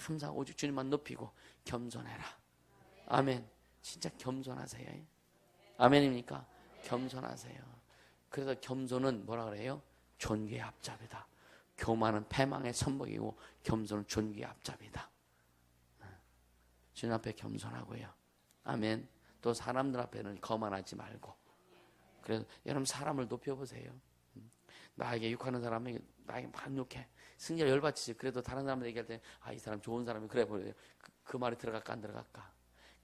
감사, 오직 주님만 높이고 겸손해라. 아멘. 진짜 겸손하세요. 아멘입니까? 겸손하세요. 그래서 겸손은 뭐라 그래요? 존귀의 앞잡이다. 교만은 패망의 선복이고 겸손은 존귀의 앞잡이다. 주님 앞에 겸손하고요. 아멘. 또 사람들 앞에는 거만하지 말고. 그래서 여러분 사람을 높여보세요. 나에게 욕하는 사람이 나에게 막 욕해. 승리가 열받치지. 그래도 다른 사람들 얘기할 때 이 사람 좋은 사람이 그래 보여요. 그 말이 들어갈까 안 들어갈까?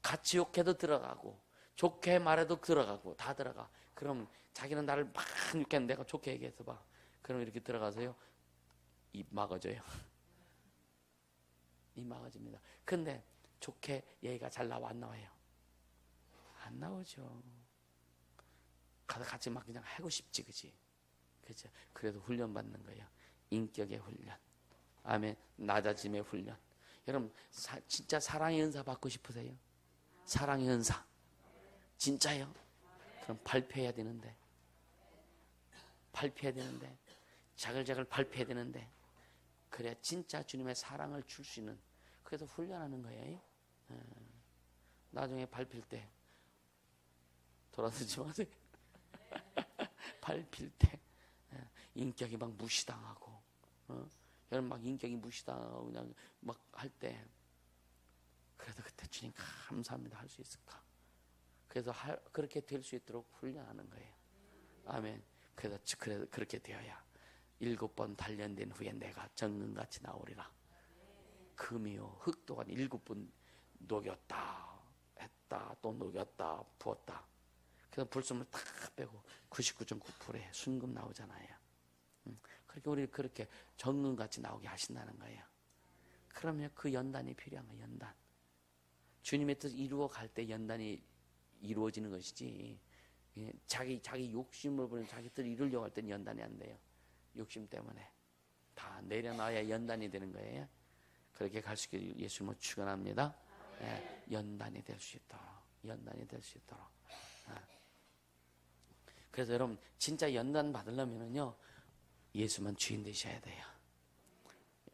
같이 욕해도 들어가고 좋게 말해도 들어가고 다 들어가. 그럼 자기는 나를 막 욕했는데 내가 좋게 얘기해서 봐. 그럼 이렇게 들어가서요. 입 막아져요. 입 막아집니다. 근데 좋게 얘기가 잘 나와 안 나와요? 안 나오죠. 가서 같이 막 그냥 하고 싶지, 그치? 그죠? 그래도 훈련 받는 거예요. 인격의 훈련. 아멘. 낮아짐의 훈련. 여러분 진짜 사랑의 은사 받고 싶으세요? 사랑의 은사. 진짜요? 그럼 발표해야 되는데. 발표해야 되는데. 자글자글 발표해야 되는데. 그래야 진짜 주님의 사랑을 줄 수 있는. 그래서 훈련하는 거예요. 나중에 발필 때 돌아서지 마세요. 발필 때 인격이 막 무시당하고 여러분 막 인격이 무시당하고 그냥 막 할 때 그래도 그때 주님 감사합니다 할 수 있을까? 그래서 그렇게 될 수 있도록 훈련하는 거예요. 아멘. 그래서 그렇게 되어야 7번 단련된 후에 내가 정금같이 나오리라. 금이요 흙 또한 7번 녹였다 했다 또 녹였다 부었다. 그래서 불순물 다 빼고 99.9%의 순금 나오잖아요. 그렇게 우리 그렇게 정금같이 나오게 하신다는 거예요. 그러면 그 연단이 필요한 거예요. 연단. 주님의 뜻 이루어 갈 때 연단이 이루어지는 것이지. 자기 욕심을 부리는 자기 뜻을 이루려고 할 때는 연단이 안 돼요. 욕심 때문에 다 내려놔야 연단이 되는 거예요. 그렇게 갈 수 있게 예수님을 축원합니다. 연단이 될 수 있도록. 연단이 될 수 있도록. 그래서 여러분 진짜 연단 받으려면요 예수만 주인 되셔야 돼요.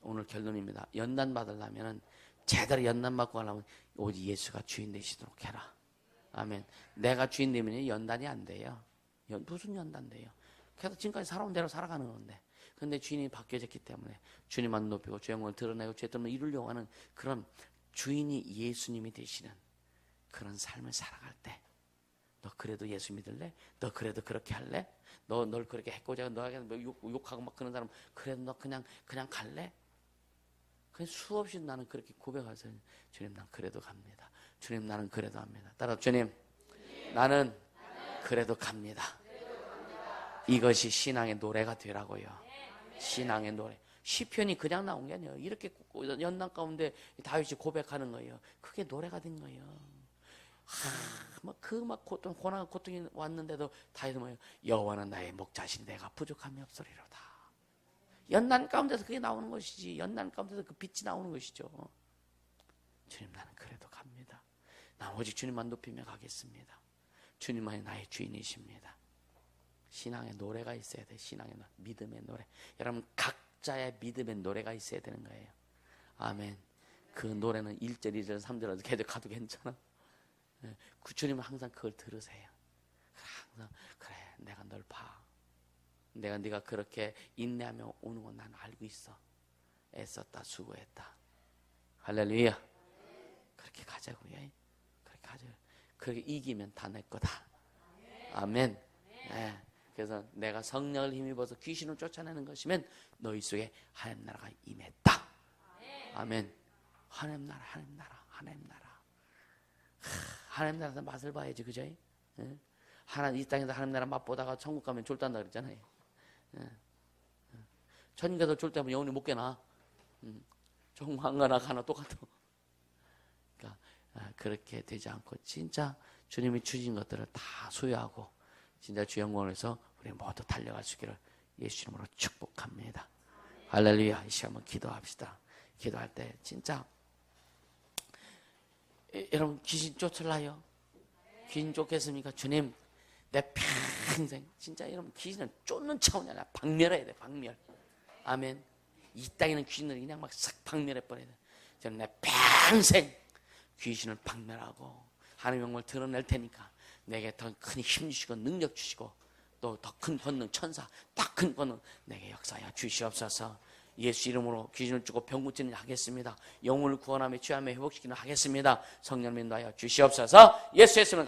오늘 결론입니다. 연단 받으려면 제대로 연단 받고 가려면 오직 예수가 주인 되시도록 해라. 아멘. 내가 주인 되면 연단이 안 돼요. 무슨 연단 돼요? 계속 지금까지 살아온 대로 살아가는 건데, 근데 주인이 바뀌어졌기 때문에 주님만 높이고 주 영광을 드러내고 주의 뜻을 이루려고 하는 그런 주인이 예수님이 되시는 그런 삶을 살아갈 때, 너 그래도 예수 믿을래? 너 그래도 그렇게 할래? 널 그렇게 해코자 너에게 욕하고 막 그런 사람, 그래도 너 그냥 갈래? 그냥 수없이 나는 그렇게 고백해서, 주님 난 그래도 갑니다. 주님 나는 그래도 합니다. 따라 주님 나는 그래도 갑니다. 이것이 신앙의 노래가 되라고요. 신앙의 노래. 시편이 그냥 나온 게 아니에요. 이렇게 연단 가운데 다윗이 고백하는 거예요. 그게 노래가 된 거예요. 고난과 고통이 왔는데도 다윗은 뭐예요? 여호와는 나의 목자시니 내가 부족함이 없으리로다. 연단 가운데서 그게 나오는 것이지. 연단 가운데서 그 빛이 나오는 것이죠. 주님 나는 그래도 갑니다. 난 오직 주님만 높이며 가겠습니다. 주님만이 나의 주인이십니다. 신앙의 노래가 있어야 돼. 신앙의 노래, 믿음의 노래. 여러분 각자의 믿음의 노래가 있어야 되는 거예요. 아멘. 그 노래는 1절, 2절, 3절에도 계속 가도 괜찮아. 그 주님은 항상 그걸 들으세요. 항상 그래 내가 널 봐. 내가 네가 그렇게 인내하며 오는 건 난 알고 있어. 애썼다 수고했다. 할렐루야. 그렇게 가자고요. 그렇게 가자고요. 그렇게 이기면 다 내 거다. 아멘. 네. 그래서 내가 성령을 힘입어서 귀신을 쫓아내는 것이면 너희 속에 하나님 나라가 임했다. 아멘. 하나님 나라, 하나님 나라, 하나님 나라. 하나님 나라에서 맛을 봐야지, 그죠? 하나님 이 땅에서 하나님 나라 맛보다가 천국 가면 졸단다 그랬잖아요. 천국 가서 졸다면 영원히 못 깨나. 정황가나 가나 똑같아. 그러니까 그렇게 되지 않고 진짜 주님이 주신 것들을 다 소유하고 진짜 주 영광에서 우리 모두 달려갈 수 있기를 예수 이름으로 축복합니다. 할렐루야. 이 시간 한번 기도합시다. 기도할 때 진짜 여러분 귀신 쫓을라요? 귀신 쫓겠습니까? 주님 내 평생 진짜 여러분 귀신을 쫓는 차원이 아니라 박멸해야 돼. 박멸. 아멘. 이 땅에는 귀신을 그냥 막 싹 박멸해버려야 돼. 저는 내 평생 귀신을 박멸하고 하나님의 영광을 드러낼 테니까 내게 더 큰 힘 주시고 능력 주시고 또 더 큰 권능 천사 더 큰 권능 내게 역사하여 주시옵소서. 예수 이름으로 귀신을 쫓고 병 고치는 일 하겠습니다. 영혼을 구원하며 취하며 회복시키는 일 하겠습니다. 성령 인도하여 주시옵소서. 예수의 이름으로